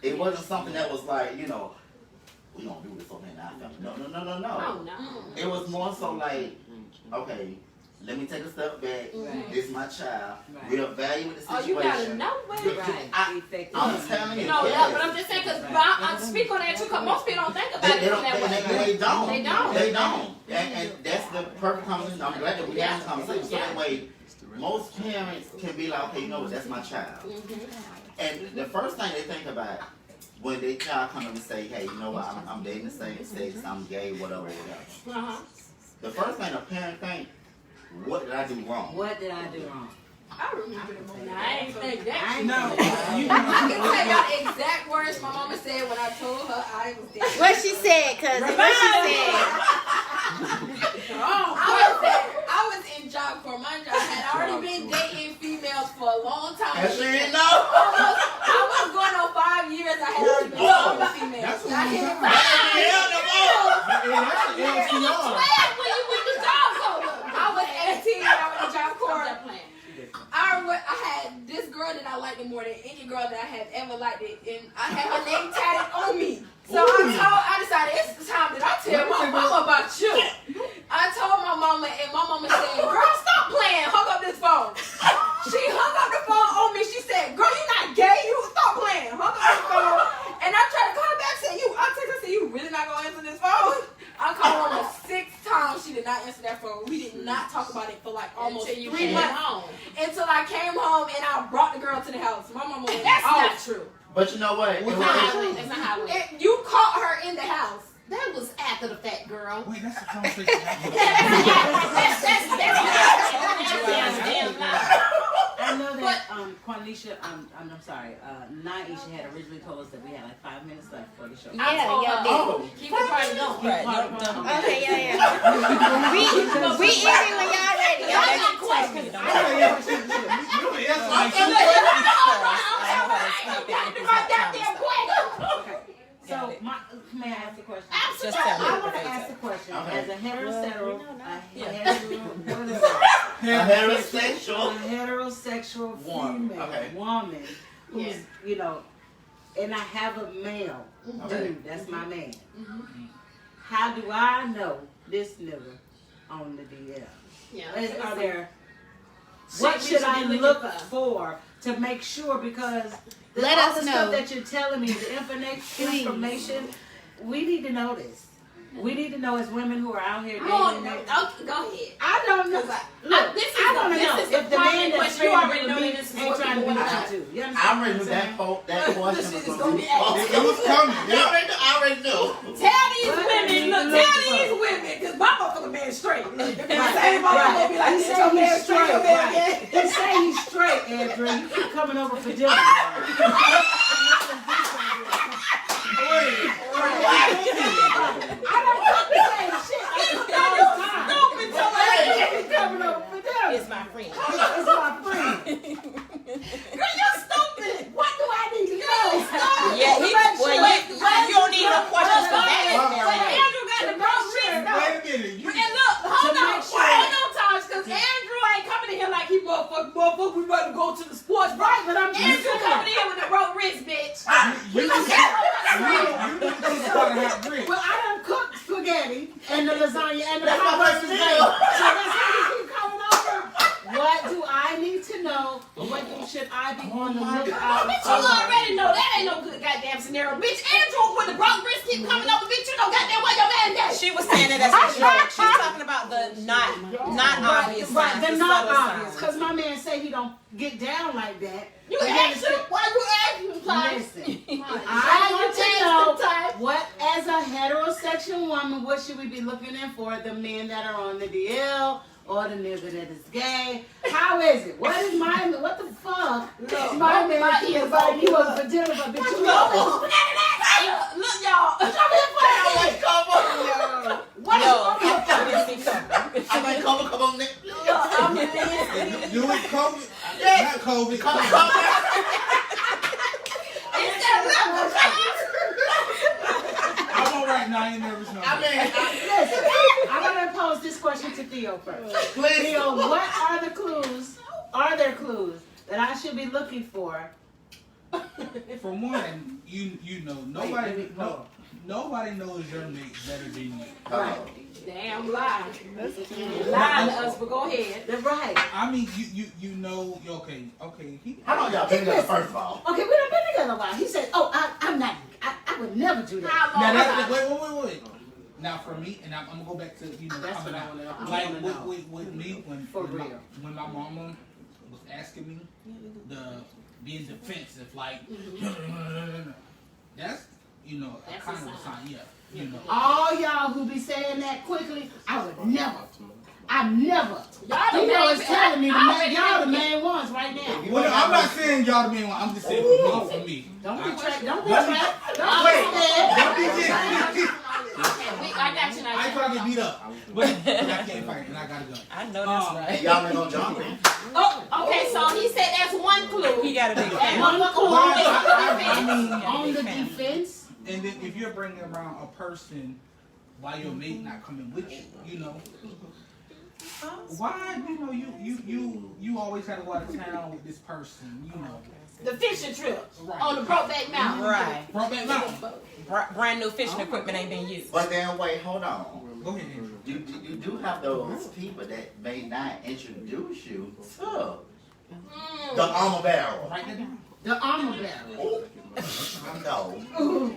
It wasn't something that was like, you know, we don't do this over in our family. No. Oh, no. It was more so like, okay, let me take a step back. This is my child. We'll evaluate the situation. Oh, you gotta know where I'm telling you. No, but I'm just saying, because I speak on that too, because most people don't think about it from that way. They don't. And that's the perfect conversation. I'm glad that we have this conversation. So that way, most parents can be like, okay, you know what, that's my child. And the first thing they think about when their child come up and say, hey, you know what, I'm dating the same sex, I'm gay, whatever. The first thing a parent thinks, what did I do wrong? What did I do wrong? I remember the moment. I ain't think that. I can tell y'all the exact words my mama said when I told her I was dating. What she said, cousin? What she said? I was in Job Corps. Mind you, I had already been dating females for a long time. And she didn't know. I was going on 5 years. I had already been dating females. I hit 5 years. When you went to Job Corps. I was 18 when I went to Job Corps. I had this girl that I liked more than any girl that I had ever liked it, and I had her name tatted on me. So I decided it's the time that I tell my mama about you. I told my mama, and my mama said, "Girl, stop playing. Hung up this phone." She hung up the phone on me. She said, "Girl, you not gay. You stop playing." Hung up the phone, and I tried to call her back. Said, I text her, said, "You really not gonna answer this phone?" I called her 6 times. She did not answer that phone. We did not talk about it for like almost 3 months. Until I came home and I brought the girl to the house. My mama went, That's not true. But you know what? That's not how it went. You caught her in the house. That was after the fact, girl. Wait, that's a conversation. I know that Quanisha, I'm sorry, Naisha had originally told us that we had like 5 minutes left for the show. Keep the party going. Okay, we in when y'all ready. I got questions. Okay. So, may I ask a question? Absolutely. I want to ask a question. As a heterosexual female woman who's, you know, and I have a male dude, that's my man. How do I know this nigga on the DL? Yeah. Are there? Shit What we should I be looking look for to make sure? Because Let all us the know. stuff that you're telling me, the information, we need to know this. We need to know as women who are out here dating. Go ahead. I don't know. Look, This is I want to this know is the if the man problem, that's but you trying already to know be that this is ain't what trying to people be want with to you. You understand? I what already I'm knew saying? that question This was is gonna gonna be be false. It was coming. I already knew. Tell these What women, you look, look tell for? these women, because my motherfucker man straight. Right, Same motherfucker be like, He this say your man he's straight, straight. your man Right. gay. He say he's straight, Andrew. You keep coming over for dinner. I don't fucking say shit. I do it all the time. Stupid, You keep coming over for dinner. It's my friend. It's my friend. Girl, you're stupid. What do I need to know? Yeah, you don't need no questions for that scenario. Andrew got the bro shit though. Wait a minute. You, And look, hold To on, make sure- Taj, because Andrew ain't coming in here like he motherfucker, we better go to the sports bar. Right, but I'm just Andrew saying. coming in with a broke wrist, bitch. you need to start a hot drink. Well, I done cooked spaghetti and the lasagna and the That's my hot first today. meal. So that's how you keep coming over. What do I need to know? What should I be on the lookout Bitch, for? you already know that ain't no good goddamn scenario. Bitch, Andrew with the broke wrist keep coming over, bitch, you know goddamn what your man gay. She was saying it as a joke. She's talking about the not obvious Right, signs, they're the not subtle obvious. signs. Because my man say he don't get down like that. You But asked then him, why you ask him, Taj? Listen, I I want to changed know the time. what, as a heterosexual woman, what should we be looking in for? The men that are on the DL or the nigga that is gay? How is it? What is my, what the fuck? Look, My man my keep ears inviting you open. over for dinner, but bitch, you Look, know. look, y'all. What No, is wrong with let me see something. I'm like, come on, Nick. I'm listening. You with COVID? Not COVID. I'm all right now. I ain't nervous no more. Listen, I'm gonna pose this question to Theo first. Theo, what are the clues? Are there clues that I should be looking for? For one, you know nobody knows your mate better than you. Right. Damn lie. Lying to us, but go ahead. They're right. I mean, you know, okay. How long y'all been together, first of all? Okay, we done been together a while. He said, "Oh, I'm not. I would never do that." How Now long? that's wait. Now for me, and I'm gonna go back to That's coming what I out. wanna know. Like I wanna know. with me For when real. when my mama was asking me being defensive, like that's That's kind a of a sign. sign, yeah. All y'all who be saying that quickly, I would never. I never. Y'all the You know, it's main- telling me I y'all the already- main ones right now. Well, I'm not saying y'all the main one. I'm just saying for me. Don't be I- trapped. Don't be Wait. trapped. Don't Wait. be scared. Don't be scared. Okay, I got you now. I ain't trying to get beat up, but I can't fight, and I got a gun. I know that's right. Y'all ain't gonna jump in. Oh, okay, so he said that's one clue. He got a big That fan. One clue I mean, on the defense. and then if you're bringing around a person while your mate not coming with you, why you always had to go out of town with this person, The fishing trip Right. on the Brokeback Mountain. Right. Brokeback Mountain. Brand new fishing equipment ain't been used. But then wait, hold on. Go ahead, Andrew. You do have those people that may not introduce you to the armor barrel. Write that down. The armor barrel. No.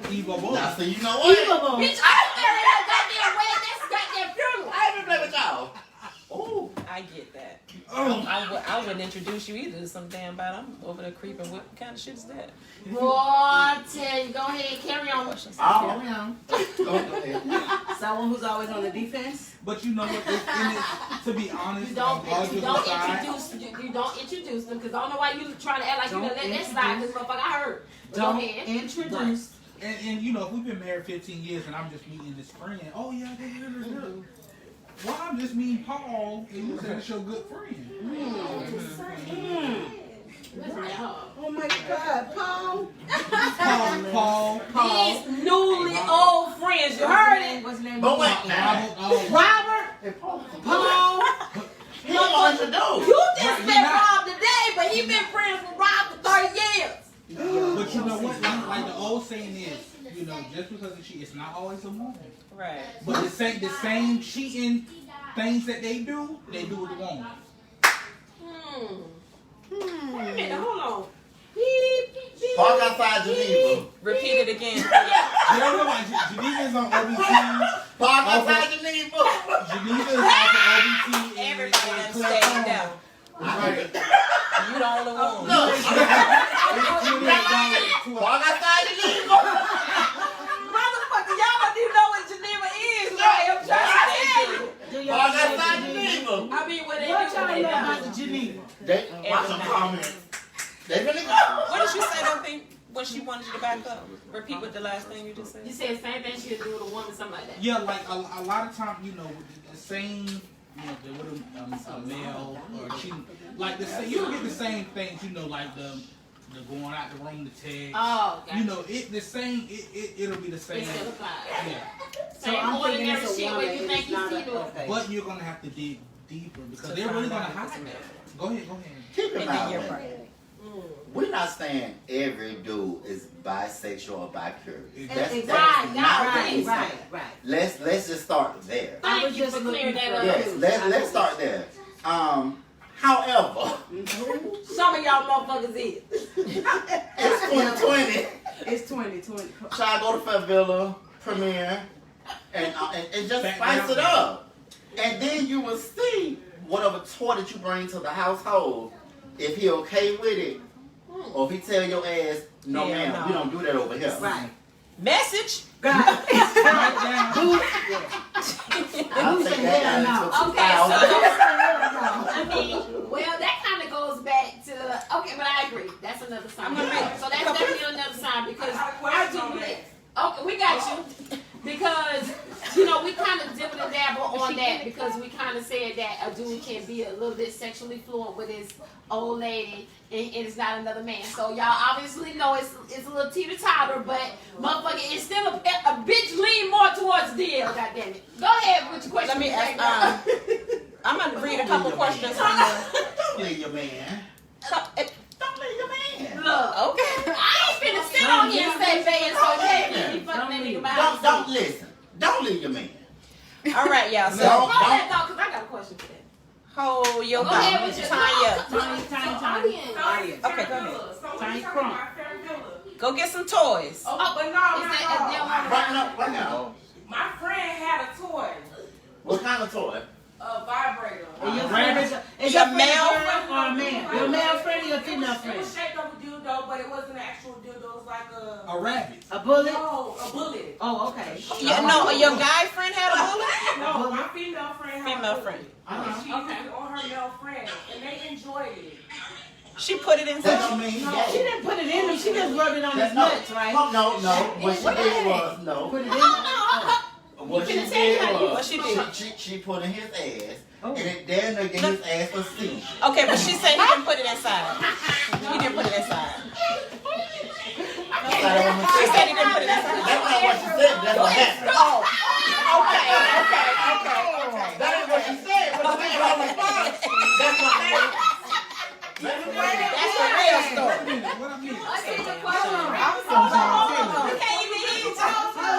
Evil boy. Now, so you know what? Evil boy. Bitch, I ain't married that goddamn wedding. That's goddamn funeral. I ain't been playing with y'all. Oh. I get that. Oh. I wouldn't introduce you either to some damn body. I'm over there creeping. What kind of shit is that? Boy, I tell you, go ahead, carry on. Questions. Oh. Go ahead. Someone who's always on the defense. But you know what? To be honest, You don't all jokes aside, introduce them because I don't know why you trying to act like you done let that slide because motherfucker I heard. But go Don't ahead. introduce. and if we've been married 15 years and I'm just meeting this friend, oh yeah, well, I'm just meeting Paul, and you said it's your good friend. Oh my God, Paul. Paul. These newly old friends, you heard it? What's his name? But wait, now. Robert. Paul. He don't want to know. You just Right, met you're not. Rob today, but he been friends with Rob for 30 years. But you know what? Like the old saying is, just because of cheating, it's not always a woman. Right. But the same cheating things that they do with the woman. Wait a minute, hold on. Park outside Geneva. Repeat it again. You don't know why Geneva's on OBT. Park outside Geneva. Geneva is off of OBT. Everybody staying down. Right. You the only one. Look. Park outside Geneva. Motherfucker, y'all don't even know what Geneva is, right? I'm trying to tell you. Park outside Geneva. I mean, what they What do y'all when they know down. about the Geneva? They watch some comments. They really go. What did you say, though, Pink, when she wanted you to back up? Repeat what the last thing you just said. You said the same thing she would do with a woman, something like that. Yeah, like a lot of times, you know, the same, you know, with a male or cheating, like the same, you don't get the same things, you know, like the going out the room to text. Oh, gotcha. You know, it'll be the same. It still applies. Yeah, So I'm thinking ordinary it's a shit woman. where you think you see doing. Okay. but you're gonna have to dig deeper because To they're really find gonna out if it's hide a that. man. Go ahead. Keep in And then mind, you're women, right. we're not saying every dude is bisexual or bi-curious. That's Right, not what Right, we right, saying. right. Let's just start there. Thank was you just for looking clearing that for- up. Yes, let's start there. However, Some of y'all motherfuckers is. it's 2020. It's 2020. Try to go to Favilla, Premiere, and just spice it up. And then you will see whatever toy that you bring to the household, if he okay with it, or if he tell your ass, no Hell ma'am, no. we don't do that over here. Right. Message. Right. I'll take that down until Okay, 2000. I mean, well, that kind of goes back to, okay, but I agree. That's another sign. I'm gonna read- So that's definitely another sign because I do this. Okay, we got you. Because, you know, we kind of dibble and dabble on that because we kind of said that a dude can be a little bit sexually fluent with his old lady and it's not another man. So y'all obviously know it's a little teeter-totter, but motherfucker, it's still a bitch lean more towards DL, goddammit. Go ahead with your question. Let me ask, I'm going to read a couple questions from the... Don't leave your man. Don't leave your man. Look, Okay. I ain't finna sit on here and say Bay is okay. You fucking that nigga about Don't listen. Don't leave your man. All right, y'all. So, No. Go ahead, though, because I got a question for that. hold your Go ahead thought. with your Tanya. Tiny. Audience. Okay, go ahead. So when Tiny you talking crumb. about Fairvilla, Go get some toys. oh, but no, Is not that a deal? all. Right now. My friend had a toy, What kind of toy? a vibrator. And your friend is Your your friend male a girl or a man? Your male friend or your female It friend? was shaped of a dildo, but it wasn't an actual dildo. It was like A rabbit. A bullet? no, a bullet. Oh, okay. Yeah, no, your guy friend had a bullet? No, my female friend had Female a bullet. friend. And she used it on her male friend, and they enjoyed it. She put it What inside. you mean? She didn't put it in him. She just rubbed it on his No, nuts, right? No. What she did was Put it in. What she finna tell you did how you- What was she did? she put in his ass, Oh. and it damn near gave his ass a seizure. Okay, but she said he didn't put it inside. He didn't put it inside. She said he didn't put it inside. That's not what she said. That's what happened. Oh, okay. That ain't what she said. But the man response. That's what happened. That's what happened. That's the real story. What I mean?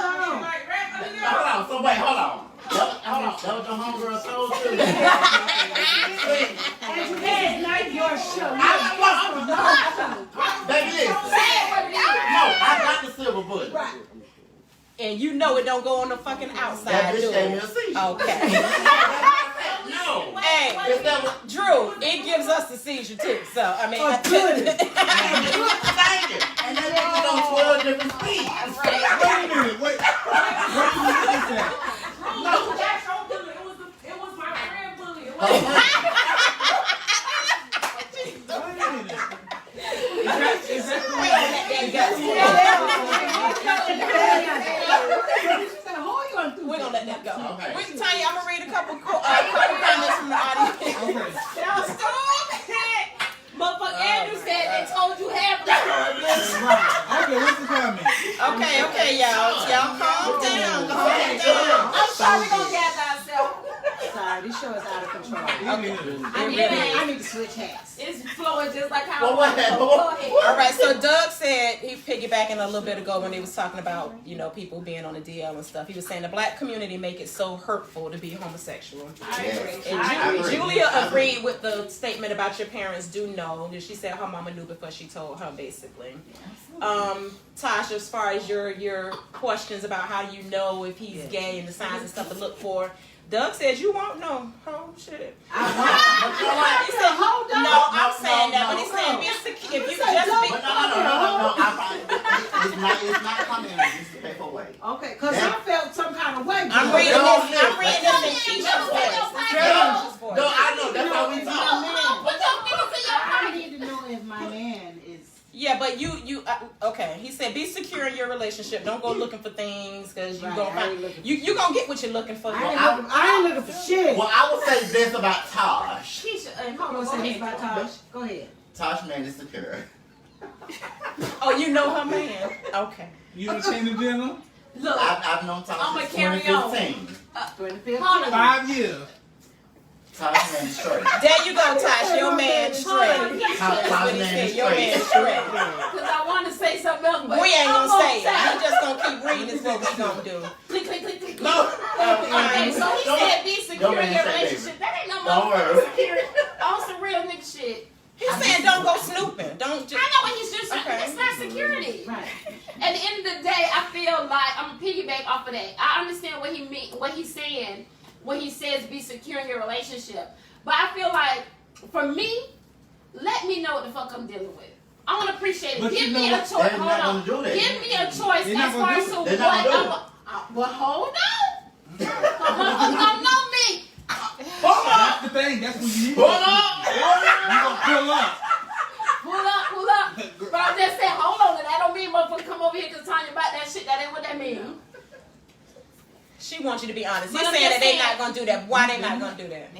Hold on. So wait, hold on. Hold on. That was your homegirl told you. And today's not your show. Baby, listen. No, I got the silver bullet. And you know it don't go on the fucking That outside, bitch do gave me it? a seizure. Okay. No. Hey, If that was Drew, it gives us the seizure too. So, I mean, good. thank you. And that bitch was on 12 different speeds. Wait a minute. Wait. What do you think that? No, that's your bullet. It was my friend bullet. It Oh, was Wait a minute. Is that the way? We're gonna let that go. Okay. We, Tanya, I'm gonna read a couple comments from the audience. Okay. Y'all stupid. Motherfucker Andrew said they told you half the story. Okay, what's the comment? Okay, y'all. Y'all calm down. Calm down. I'm sorry, we gonna gather ourselves. Sorry, this show is out of control. Okay. I need to switch hats. It's flowing just like how Well, what happened? Go ahead. All right, so Doug said he piggybacking a little bit ago when they was talking about, you know, people being on the DL and stuff. He was saying the black community make it so hurtful to be homosexual. I agree. And I agree. Julia agreed with the statement about your parents do know. She said her mama knew before she told her, basically. Tasha, as far as your questions about how do you know if he's gay and the signs and stuff to look for, Doug says you won't know. Oh shit. But you know what? He said, Hold on. no, I'm saying that, but he's saying be secure. If you just be It's not coming in a disrespectful way. Okay, because I felt some kind of way. I'm reading this in Keisha's voice. No, I know. That's how we talk. I need to know if my man is. Yeah, but you okay. He said be secure in your relationship. Don't go looking for things because you Right, gonna I ain't find looking you gonna get what you're looking for. I ain't looking for shit. Well, I would say this about Tosh. Keisha, hold Go on, go ahead, ahead. Tosh. Go ahead. Tosh man is secure. Oh, you know her man. Okay. You done seen the dinner? Look, I've known Tosh I'ma since carry on. 2015. hold on. 5 years. Tosh man is straight. There you go, Tosh. Your man straight. Tosh man is Your man straight. straight. Because I want to say something else, but We ain't I'm gonna say it. say I'm just gonna keep reading. Is what we gonna do. Click, click, click, click. No. Okay, so he Don't- said be secure don't in your say relationship. That ain't no Don't motherfucking worry. security. On some real nigga shit. He's saying don't go snooping. Don't just. I know what he's just Okay. It's not security. Right. At the end of the day, I feel like I'm gonna piggyback off of that. I understand what he mean, what he's saying when he says be secure in your relationship. But I feel like for me, let me know what the fuck I'm dealing with. I want to appreciate it. But Give you know me a what? choice. They're Hold not on. gonna do that. Give me a choice They're as not far gonna as do to it. They're what not gonna I'm. Well, hold on. Don't know me. That's the thing. That's what you need. Hold on. You gonna pull up. Pull up. But I'm just saying, hold on. That don't mean motherfucker come over here because Tanya about that shit. That ain't what that means. She wants you to be honest. He's But I'm saying just that they saying- not gonna do that. Why they not gonna do that?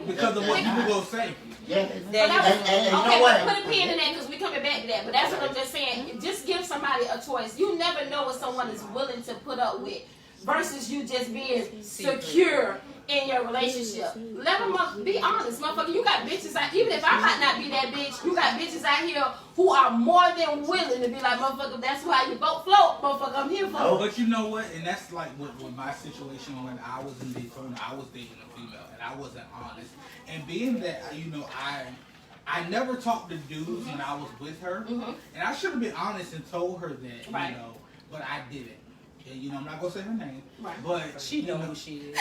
Because of what people gonna say. Yes. There you go. And you know Okay, what? put a pin in that because we coming back to that. But that's what I'm just saying. Just give somebody a choice. You never know what someone is willing to put up with versus you just being secure in your relationship. Let them be honest, motherfucker. You got bitches out. Even if I might not be that bitch, you got bitches out here who are more than willing to be like, motherfucker. That's why you boat float, motherfucker. I'm here for. No. But you know what? And that's like with my situation when I was in Daytona. I was dating a female, and I wasn't honest. And being that, you know, I never talked to dudes when I was with her, and I should have been honest and told her that, Right. you know, but I didn't. And, you know, I'm not gonna say her name, Right. but She know who she is.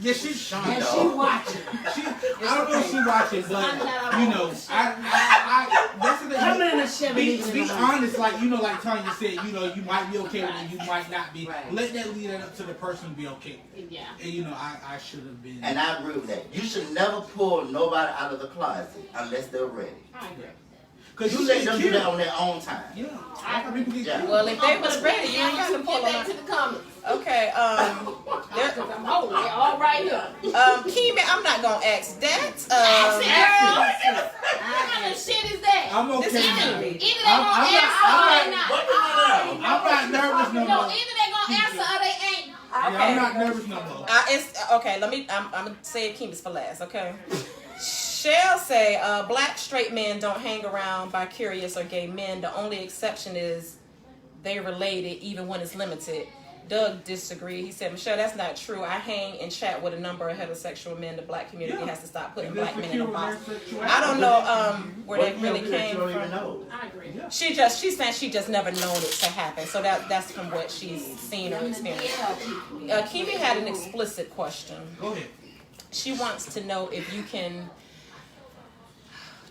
Yeah, she's And she watching. I don't know if she watches, but you know, I that's the thing. Coming in a Chevy. Be honest, like you know, like Tanya said, you know, you might be okay with it, you might not be. Right. Let that lead it up to the person to be okay with it. Yeah. And you know, I should have been. And I agree with that. You should never pull nobody out of the closet unless they're ready. I agree. Cause You let them do that on their own time. Yeah, people get Yeah. cute. Well, if they was ready, you ain't got to pull Get them back out. to the comments. Okay. Because I'm holding it all right here. Kimi, I'm not gonna ask that. What kind of shit is that? I'm okay This is now. me. Either they gonna answer or they not. I'm not nervous no No, more. either they gonna answer or they ain't. Yeah, I'm not nervous no more. It's okay. I'm gonna say Kimi's for last. Okay. Shell say black straight men don't hang around bi curious or gay men. The only exception is they related, even when it's limited. Doug disagreed. He said, Michelle, that's not true. I hang and chat with a number of heterosexual men. The black community has to stop putting black men in a box. I don't know where that really came You don't even from. know. I agree. She's saying she just never known it to happen. So that's from what she's seen or experienced. Kimi had an explicit question. Go ahead. She wants to know if you can.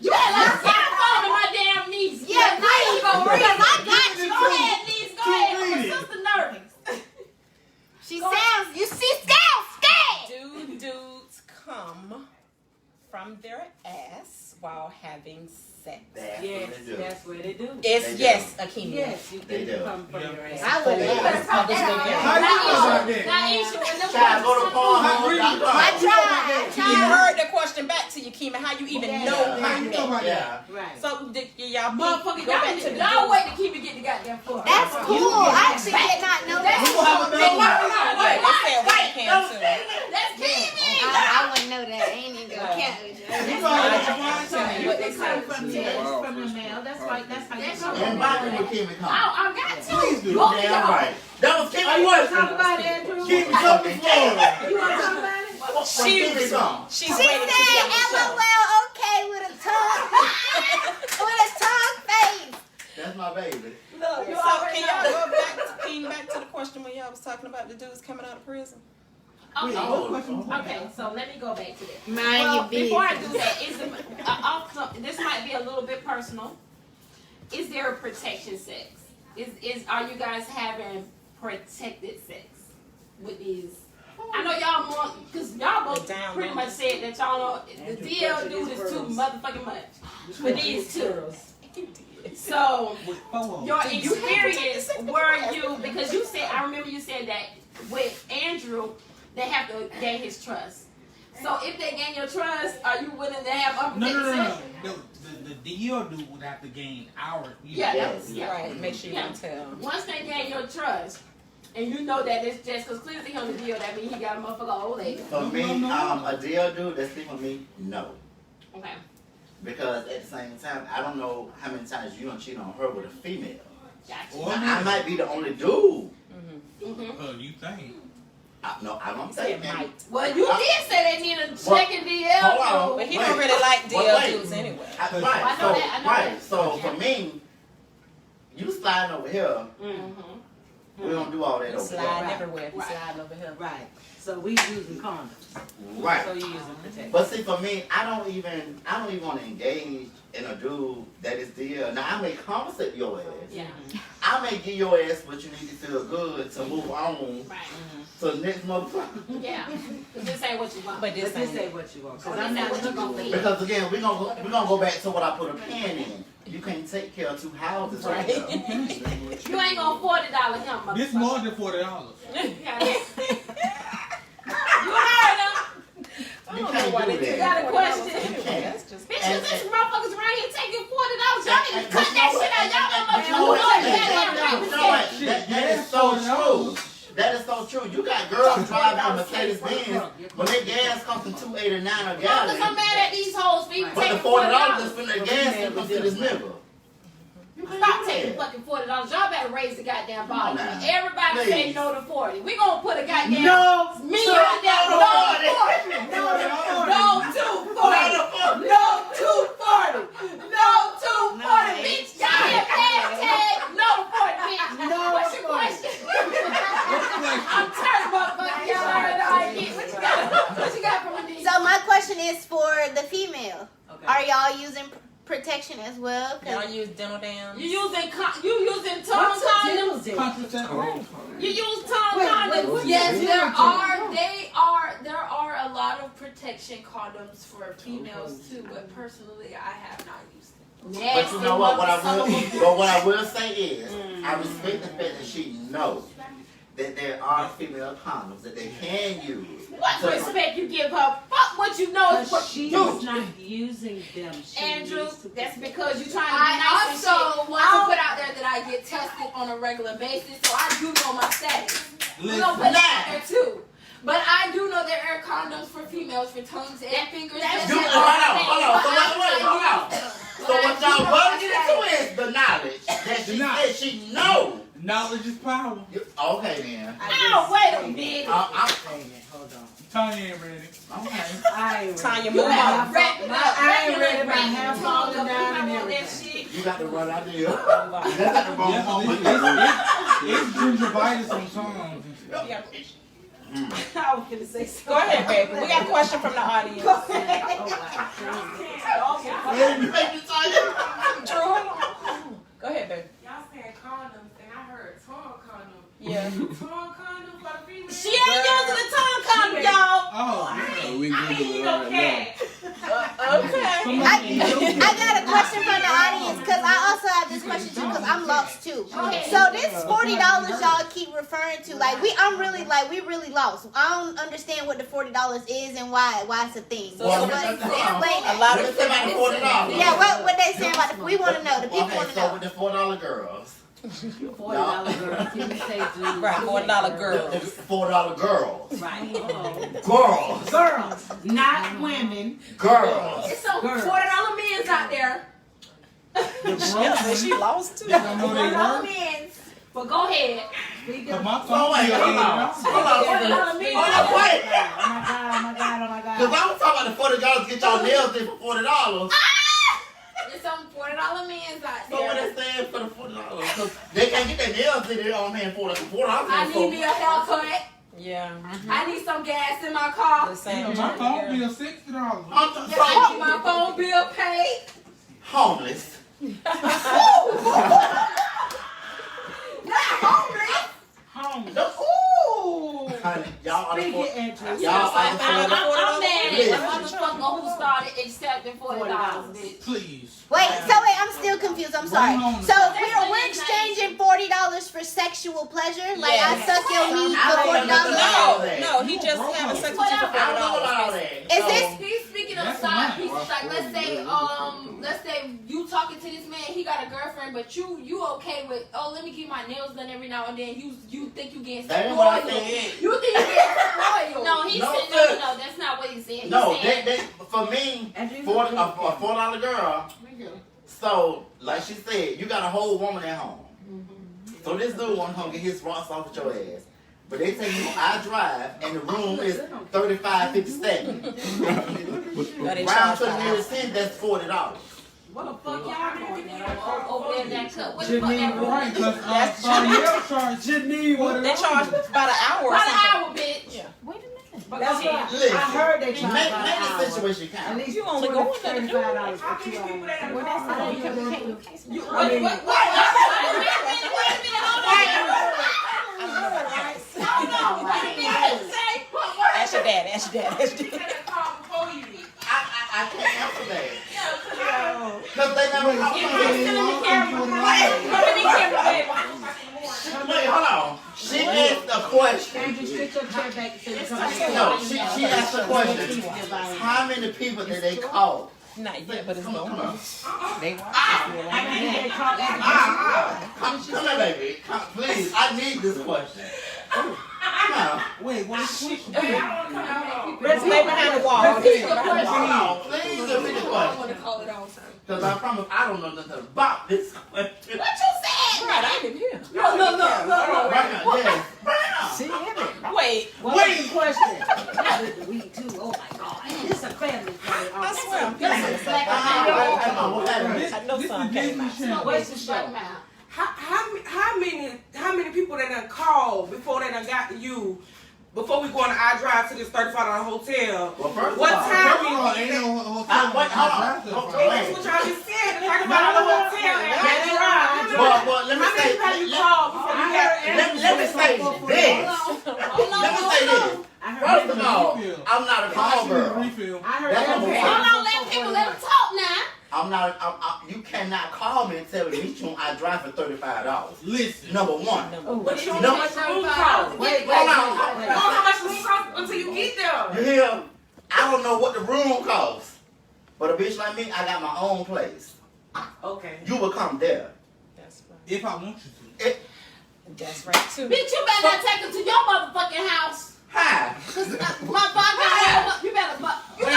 You gotta fall to my damn knees. Yeah, please. Because I got you. Go ahead, knees. Go ahead. My sister nervous. She sounds, you see, scared. Do dudes come from their ass while having sex? That's Yes, what they do. that's what they do. It's They do. yes, Akimi. Yes, you They can do. come from your ass. I would They do. never. How you feel about that? Now, Isha, when them Child, go to questions- I Pornhub.com. tried. You heard the question back to you, Kimi. How you even know How my you feel name? about that? Yeah. Right. So y'all Motherfucker, go back to y'all the y'all dudes. wait to keep it get the goddamn fuck. That's cool. I actually did not know That's that. We'll have another one. Right, they said we can too. Let's keep it. I wouldn't know that. I ain't even gonna count with you. You know how to find Tell me what they Come say. from the from the male. That's fine. that's how you That's go. your- Invite me with Kimmy Kong. I got to. Please do. You Both of damn y'all. right. That was Kimmy. Oh, you want to talk about it, Andrew? Kimmy Kong before. You want to talk about it? Kimmy Kong. She's She ready to be on the said, show. "LOL, okay," with a tongue, with a tongue face. That's my baby. Look, You so already can know. y'all go back to the question when y'all was talking about the dudes coming out of prison? Okay. Oh, Okay, so let me go back to that. Mind Well, your before I business. do that, this might be a little bit personal. Is there a protection sex? Are you guys having protected sex with these? I know y'all more, because y'all both Down pretty low. much said that y'all know the DL dude is too motherfucking much for these two. So, your experience, were you, because you said, I remember you said that with Andrew, they have to gain his trust. So if they gain your trust, are you willing to have No. unprotected sex? The DL dude would have to gain our. Yeah, Yes. yeah. Right, make sure you Yeah. don't tell. Once they gain your trust, and you know that it's just because clearly he on the deal, that means he got a motherfucker old lady. For me, a deal dude that's sleeping with me, no. Okay. Because at the same time, I don't know how many times you don't cheat on her with a female. Gotcha. Or I might be the only dude. Mm-hmm. you think? No, I don't Said think. might. Well, you did say they need a second DL. Hold on. But he Wait. don't really like Wait, DL wait. dudes anyway. Right, I know so, that, I know right. that. So Yeah. for me, you sliding over here, Mm-hmm. we don't do all that He over sliding here. everywhere. He Right. sliding over here. Right. So we using condoms. Right. So you using protection. But see, for me, I don't even want to engage in a dude that is DL. Now I may compensate your ass. Yeah. I may give your ass what you need to feel good to move on Right. to the next motherfucker. Yeah. 'Cause this ain't what you want. But But this this ain't. ain't what you want. Oh, Cause this I'm ain't not what you looking gonna for. be. Because again, we're gonna go back to what I put a pin in. You can't take care of two houses right now. You ain't gonna $40 him, motherfucker. This more than $40. Yeah, you heard him. I You don't can't know why do they that. took Got a $40 question? anyway. That's just. Bitches, this motherfuckers around here taking $40. Y'all need to And- cut that shit out. Y'all You know know what? what? You know what? That is so true. That is so true. You got girls driving a Mercedes Benz, but their gas costing $2.89 a Because I'm gallon. mad at these hoes for even But the taking $40 $40. is for their gas and for this nigga. You can't Stop do taking that. fucking $40. Y'all better raise the goddamn bar. Come on now. Everybody say Please. no to 40. We gonna put a goddamn No. me No, right there. no, No no, 40. No, No to 40. No to 40. No to 40. Bitch, y'all here hashtag no to 40, bitch. No What's to your 40. question? I'm turned, motherfucker. Y'all already know how I get. What you got? What you got for me? So my question is for the female. Okay. Are y'all using protection as well? 'Cause Y'all use dental dams. You using tongue What's a condoms? dildo? Contraceptive. You use tongue Wait, condoms? what? Yes, Yeah. there are a lot of protection condoms for females too, but personally I have not used them. But you know what? What I will say is, I respect the fact that she knows that there are female condoms that they can use. What So- respect you give her? Fuck what you know is But what you she's do. not using them. She Andrew, needs to that's protect because you trying to be nice I and shit. also want to put out there that I get tested on a regular basis, so I do know my status. We're gonna put that out there too. But I do know there are condoms for females for tongues and fingers. that's You, it. hold on. Hold on. So what y'all bugging into is the knowledge that she said she know. Knowledge is power. Okay then. Oh, wait a minute. I'm saying it. Hold on. Tanya ain't ready. okay. I ain't Tanya, ready. move on. Wrap it up. I ain't ready. My Wrap it hair up. falling down and I want that everything. shit. You got to run out there. That's at the wrong Yeah, moment. it's gingivitis sometimes. Yeah. I was gonna say something. Go ahead, baby. We got a question from the audience. Oh, wow. Yeah, you make me tired. Drew, hold on. Go ahead, baby. Y'all saying condoms, and I heard tongue condom. Yeah. Tongue condom for the female? She ain't using the tongue condom, y'all. Oh, We I ain't Google even it no right cat. Okay. I got a question from the audience because I also have this question too because I'm lost too. So this $40 y'all keep referring to, like we really lost. I don't understand what the $40 is and why it's a thing. So Well, Explain a it. lot What of they say about the $40? Yeah, what they saying about we want to know. The people Okay, want to so know. with the $4 girls. $40 girl. Can you say Drew? right, $4 The girls. $4 girls. Right. Girls. Girls, not women. Girls. It's some Girl. $40 men's out there. She lost too. I know they $40 work. men's. But go ahead. Cause my So phone wait, bill hold ain't on. out. Hold on. $40 men. Hold on, wait. Oh my God. Cause I was talking about the $40 to get y'all nails did for $40. There's some $40 men's out So what there. they saying for the $40? Cause they can't get their nails did. They don't paying $40. $40. I need me a haircut. Yeah. I need some gas in my car. The same. My phone bill $60. I'm I need my phone bill paid. homeless. Not homeless. Home. Ooh. Honey, y'all are the Speak four. it into Y'all are I'm the mad four. at the motherfucker who started accepting $40, bitch. Please. Wait, I'm still confused. I'm sorry. Right on. So we're exchanging $40 for sexual pleasure? Like I Yes. suck your meat for $40? No, he just having sex with you for I don't know about all $40. that. Is this He's speaking of That's side nice. pieces. Like let's say you talking to this man, he got a girlfriend, but you okay with let me get my nails done every now and then. You think you getting That ain't what I loyal? said. You think you getting loyal? No, he No, said sir. no, that's not what he said. He No, said, for me, And you- a $4 girl. So, like she said, you got a whole woman at home. So this dude want to come get his rocks off with your ass. But they tell you I drive and the room is 35.57. Round to the nearest cent, that's $40. what the fuck y'all doing over there in that cup? What the fuck that room? Right, cause That's somebody else charged Janine, what They charge about an hour or About an something. hour, bitch. Yeah. But That's go ahead. right. Listen, I heard they charge Make by the an hour. situation At count. least You only go in there to do it. $35 How for many 2 people hours. that done You- called? what- I mean, Wait a minute, hold on. What did you say? Ask your dad. Ask your dad. Ask your dad. That called before you. I can't answer that. Because they never Still in the camera. Wait, hold on. She asked a question. Andrew, sit your chair back so you come No, she asked a question. How many people did they call? Not yet, but it's going on. They watch. Come here, baby. Please, I need this question. Come Wait, what is the question? Let's lay behind the wall. on. Please repeat the I question. want to call it all time. Because I promise I don't know nothing about this question. What you said? Right, I didn't hear. No. Right now, yes. Right now. See him. Wait. What was the question? We too. Oh my God. This is a family thing. I swear I'm This pissing. is black I know what happened. I know This something is came Disney out. Channel. What's the show? How many people they done called before they done got to you? Before we go on I drive to this $35 hotel. Well, first What of all, time? First of all, ain't no hotel. Wait, hold on. That's what y'all just said. The $35 hotel and I drive. Well, let me How many say, times you called before you got let me say this. Let me say this. First of all, I'm not a call girl. Refill. I heard That's everything. number one. Hold on, let them talk now. I'm not. You cannot call me and tell me which one I drive for $35. Listen. Number one. But you don't No. know how much the room costs. Wait, You don't know how much the room costs until you get there. You hear? I don't know what the room costs, but a bitch like me, I got my own place. Okay. You will come there. That's right. If I want you to. That's right too. Bitch, you better not take her to your motherfucking house. Hi. Cause motherfucker, you better play with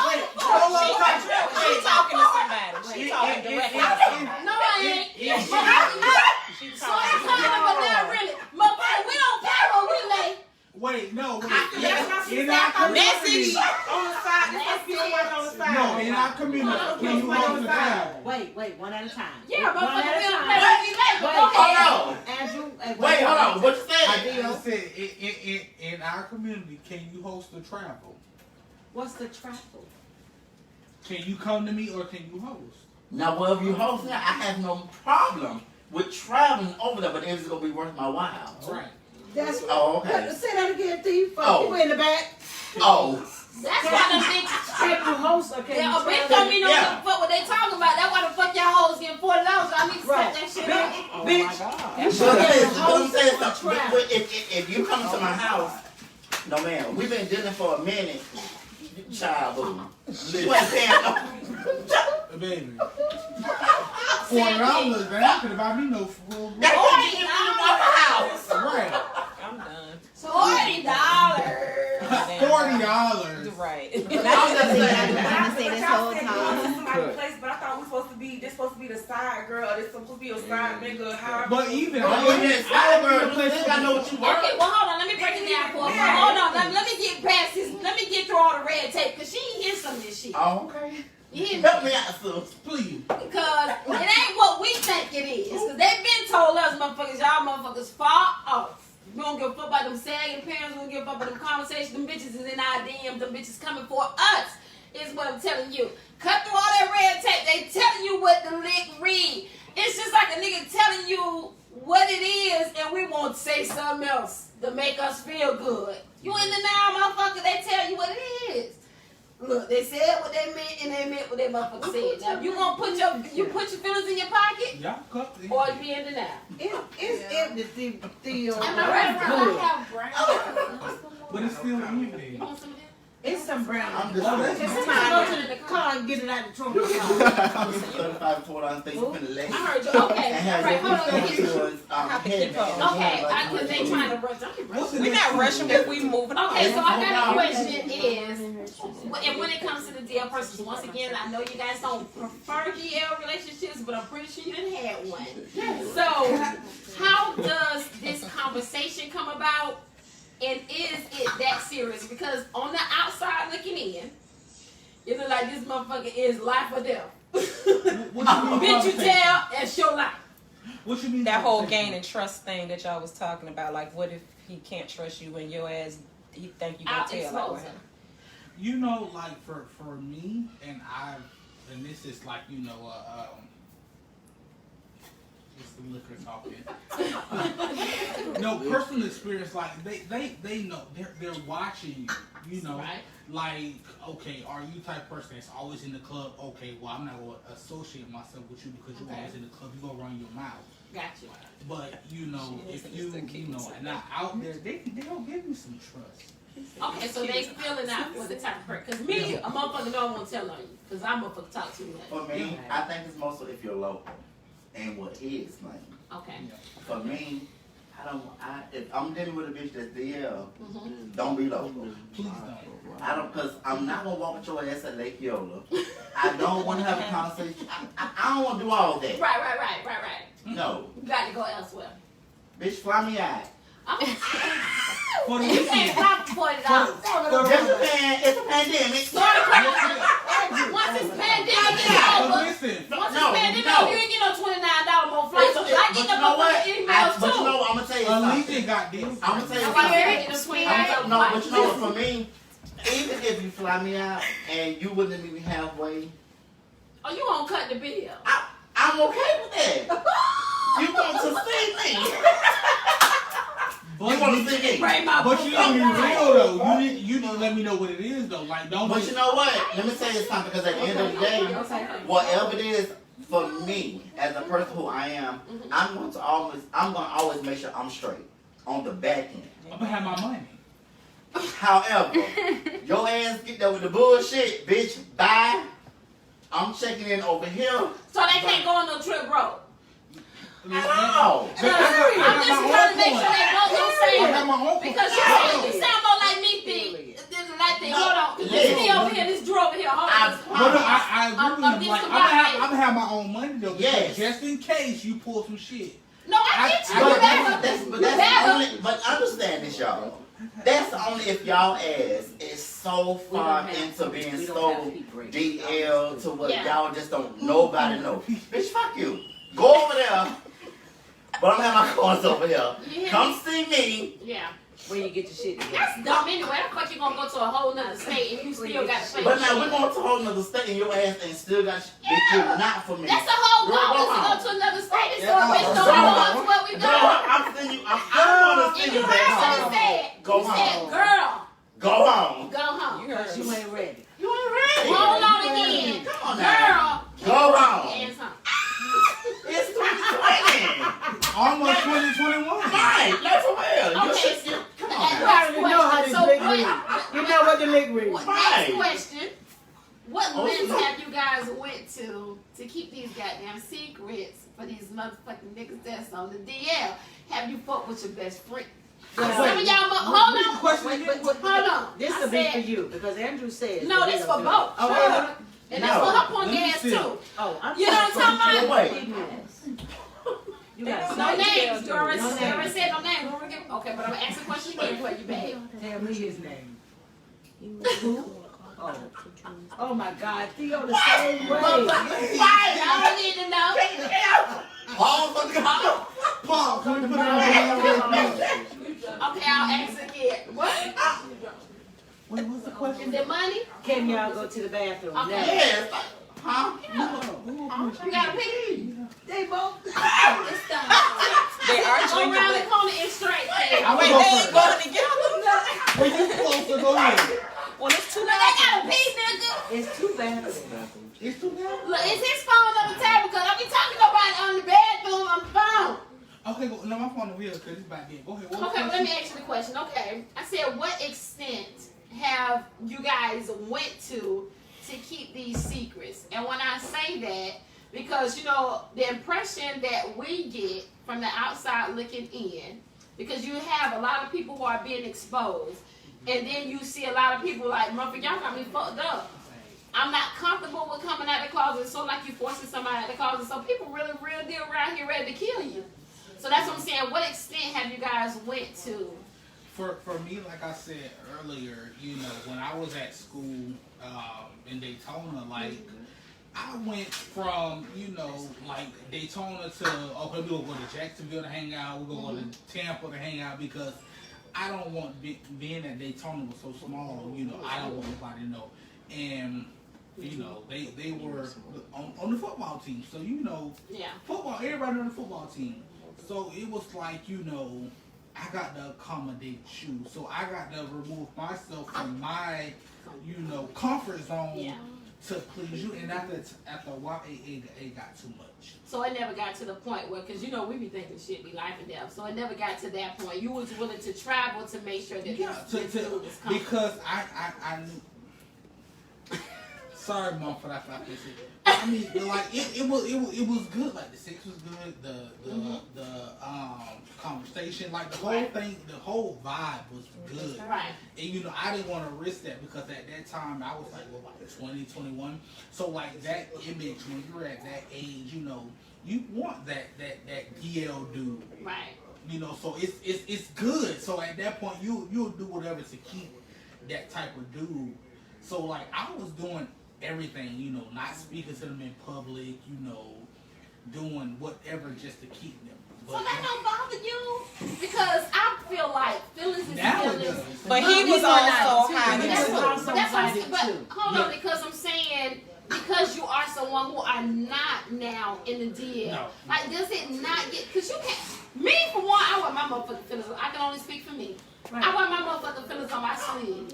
Wait, us. She talking to somebody. She talking directly to somebody. No, I ain't. She So I'm talking. talking, but not really. Motherfucker, we don't care what we lay. Wait, no. That's not In our community. Message. on the side. This must be somebody on the side. No, in our community. Can you hold the time? Wait, one at a time. Yeah, one motherfucker, at we a don't time. play what we lay. But go Hold ahead. on. Andrew, Wait, hold on. What you I saying? said, in our community, can you host the travel? What's the travel? Can you come to me or can you host? Now, wherever you host now, I have no problem with traveling over there, but it's gonna be worth my while. Right. That's Oh, okay. Say that again, Steve. Oh. You in the back. Oh, That's why the bitch. Can you host or can Yeah, you a bitch travel? told me no give a fuck what they talking about. That's why the fuck y'all hoes getting $40. I need to set Right. that shit up. Oh my God. so listen, what I'm saying, if you come to my house, no man, we've been dealing for a minute, child, boo. You ain't paying no. Baby. $40, man. I could have bought me no full. That's why you give me my house. Right. I'm done. $40. $40. Right. Not I'm gonna say this whole time. Somebody's place, but I thought this supposed to be the side girl. This supposed to be a side nigga. However, But even I know what you want. Okay, well, hold on. Let me break it down for you. Hold on. Let me get past this. Let me get through all the red tape because she ain't hear some of this shit. Oh, okay. You hear me? Help me out, sis. please. Because it ain't what we think it is. Because they've been told us, motherfuckers, y'all motherfuckers fall off. We don't give a fuck about them sagging pants. We don't give a fuck about them conversations. Them bitches is in our DMs. Them bitches coming for us. Is what I'm telling you. Cut through all that red tape. They telling you what the lick read. It's just like a nigga telling you what it is, and we won't say something else to make us feel good. You in the now, motherfucker. They tell you what it is. Look, they said what they meant, and they meant what they motherfucker said. Now, you gonna put your feelings in your pocket, Y'all cut it. or you be in the now. It's empty still. Am I right? Good. I have brown. But it's still in You there. want some of that? It's some brown. I'm just Just somebody go to the car and get it out of the trunk. I'm just 35 to 40 things in the leg. I heard you. Okay, And have right. Hold on. your Let me get you. headband. Okay, because they trying to rush. What's the We next not one? rushing if we moving on. Okay, so I got a question is, and when it comes to the DL persons, once again, I know you guys don't prefer DL relationships, but I'm pretty sure you done had one. So, how does this conversation come about, and is it that serious? Because on the outside looking in, it look like this motherfucker is life or death. What you mean Bitch, you conversation? tell, that's your life. What you mean That whole conversation? gain and trust thing that y'all was talking about, like what if he can't trust you and your ass he think you gonna I'll tell like expose what him. happened? You know, like for me, and this is like it's the liquor talking. No, personal experience, like they know they're watching you. You know, Right. like okay, are you type of person that's always in the club? Okay, well I'm not gonna associate myself with you because you're Okay. always in the club. You gonna run your mouth. Got you. But you know, She if is you the key you know to are not out there, they'll give you some trust. Okay, so they feeling out for the type of person. Because me, a motherfucker know I won't tell on you. Because I'm a motherfucker talk too much. For me, I think it's mostly if you're local and what he is playing. Okay. For me, if I'm dealing with a bitch that's DL, Mm-hmm. don't be local. Please don't. I don't, cause I'm not gonna walk with your ass at Lake Yola. I don't want to have a conversation. I don't want to do all that. Right. No, You got to go elsewhere. bitch, fly me out. For the You can't weekend. stop for $40. It's a pandemic. Once this pandemic is But over, listen, once No, this pandemic no. over, you ain't get no $29 more flights. So I But get you the know what? motherfucking emails But you too. know, I'm gonna tell you something. Allegiant got this. I'm gonna tell you Nobody something. getting the $29 No, but flights. you know what? For me, even if you fly me out and you wouldn't meet me halfway, Oh, you won't cut the bill. I'm okay with that. You want to see me? But You want to see me? Bring my But you book need to be up. real though. You need to let me know what it is though. Like don't. But you know what? Let me tell you something. Because at the end of the day, whatever it is for me as a person who I am, I'm gonna always make sure I'm straight on the back end. I'm gonna have my money. However, your ass get there with the bullshit, bitch. Bye. I'm checking in over here. So they can't go on no trip, bro. No. I'm just trying to make sure they both don't say I got it. my own. Because you sound more like me, think. Like they hold on. This me over here, this Drew over here. Hold on. But no, I agree with you. Like, I'm gonna have my own money though. Because Yes. just in case you pull some shit. No, I get you. I- You But better. but You better. only, but understand this, y'all. That's only if y'all ass is so far into being so DL to what Yeah. y'all just don't nobody know. Bitch, fuck you. Go over there. But I'm having my cars over here. Yeah. Come see me. Yeah. When you get your shit together. That's dumb anyway. How the fuck you gonna go to a whole nother state and you still got to pay? But now shit? we're going to a whole nother state and your ass ain't still got bitch, you're not for me. That's a whole Girl, goal. go Is to home. go to another state and Yeah, so a bitch go don't home. know us where we Girl, go. I'm sending you. I'm gonna And send you you heard back what home. he said. Go He said, home. girl, Go home. go home. You heard You ain't ready. You ain't ready. Hold on again. Come on now. Girl, Go home. and something. It's 2020. Almost 2021. Right, like for real. You Okay, should get, come on and now. You already know how this So lick what- read. You know what the lick read. Next Right. question. What Oh, lengths yeah. have you guys went to keep these goddamn secrets for these motherfucking niggas that's on the DL? Have you fucked with your best friend? Some of y'all, hold on. Question again? Hold on. This I will be said- for you because Andrew said. No, that this he for don't do both. it. Oh, Shut wait, up. And that's No. for her punk Let me ass see. too. oh, I'm You know what I'm talking about? Wait. Ignorance. You They got don't No know something. names. You already No names. said no names. Okay, but I'm gonna ask the question again for you, babe. Tell me his name. Oh. Oh my God, Theo the same way. Y'all need to know. Pause on the call. Pause. Can we put it on? Okay, I'll ask again. What? Wait, what's the question? Is it money? Can y'all go to the bathroom? Okay. Now. Yes. Huh? You got a pee? They both. It's done. They are Go drinking, around the but corner and straight. I wait, will they go ain't first. going together. When you closer, go ahead. Well, it's too Look, they got a pee, nigga. It's two bathrooms. It's too bad. Look, it's his phone on the table because I be talking about it on the bathroom on the phone. Okay, go. No, my phone is real because it's back there. Go ahead. What was Okay, the well, let me question? ask you the question. Okay, I said, what extent have you guys went to keep these secrets? And when I say that, because you know the impression that we get from the outside looking in, because you have a lot of people who are being exposed, and then you see a lot of people like, motherfucker, y'all got me fucked up. I'm not comfortable with coming out of the closet, so like you forcing somebody out of the closet. So people really real deal around here ready to kill you. So that's what I'm saying. What extent have you guys went to? For me, like I said earlier, you know, when I was at school in Daytona, like I went from, you know, like Daytona to, okay, we're gonna go to Jacksonville to hang out, we're gonna go to Tampa to hang out because I don't want being at Daytona was so small, you know, I don't want nobody to know. And you know, they were on the football team, so you know, Yeah. football, everybody on the football team. So it was like, you know, I got to accommodate you. So I got to remove myself from my, you know, comfort zone Yeah. to please you. And after a while, it got too much. So it never got to the point where, because you know we be thinking shit be life and death. So it never got to that point. You was willing to travel to make sure that Yeah, this dude was comfortable. because I knew. Sorry, Mom, for that. I mean, like it was good. Like the sex was good. The conversation, like the whole thing, the whole vibe was good. Right. And you know, I didn't want to risk that because at that time I was like, well, like 20, 21. So like that image when you're at that age, you know, you want that DL dude. Right. You know, so it's good. So at that point, you'll do whatever to keep that type of dude. So like I was doing everything, you know, not speaking to them in public, you know, doing whatever just to keep them. So that don't bother you? Because I feel like feelings is Now it feelings. does. But he was also high. But that's too. what, but that's what I'm saying. But Too. hold on, because I'm saying because you are someone who are not now in the deal. No. Like, does it not get? Because you can't. Me for one, I wear my motherfucking feelings. I can only speak for me. I wear my motherfucking feelings on my sleeve.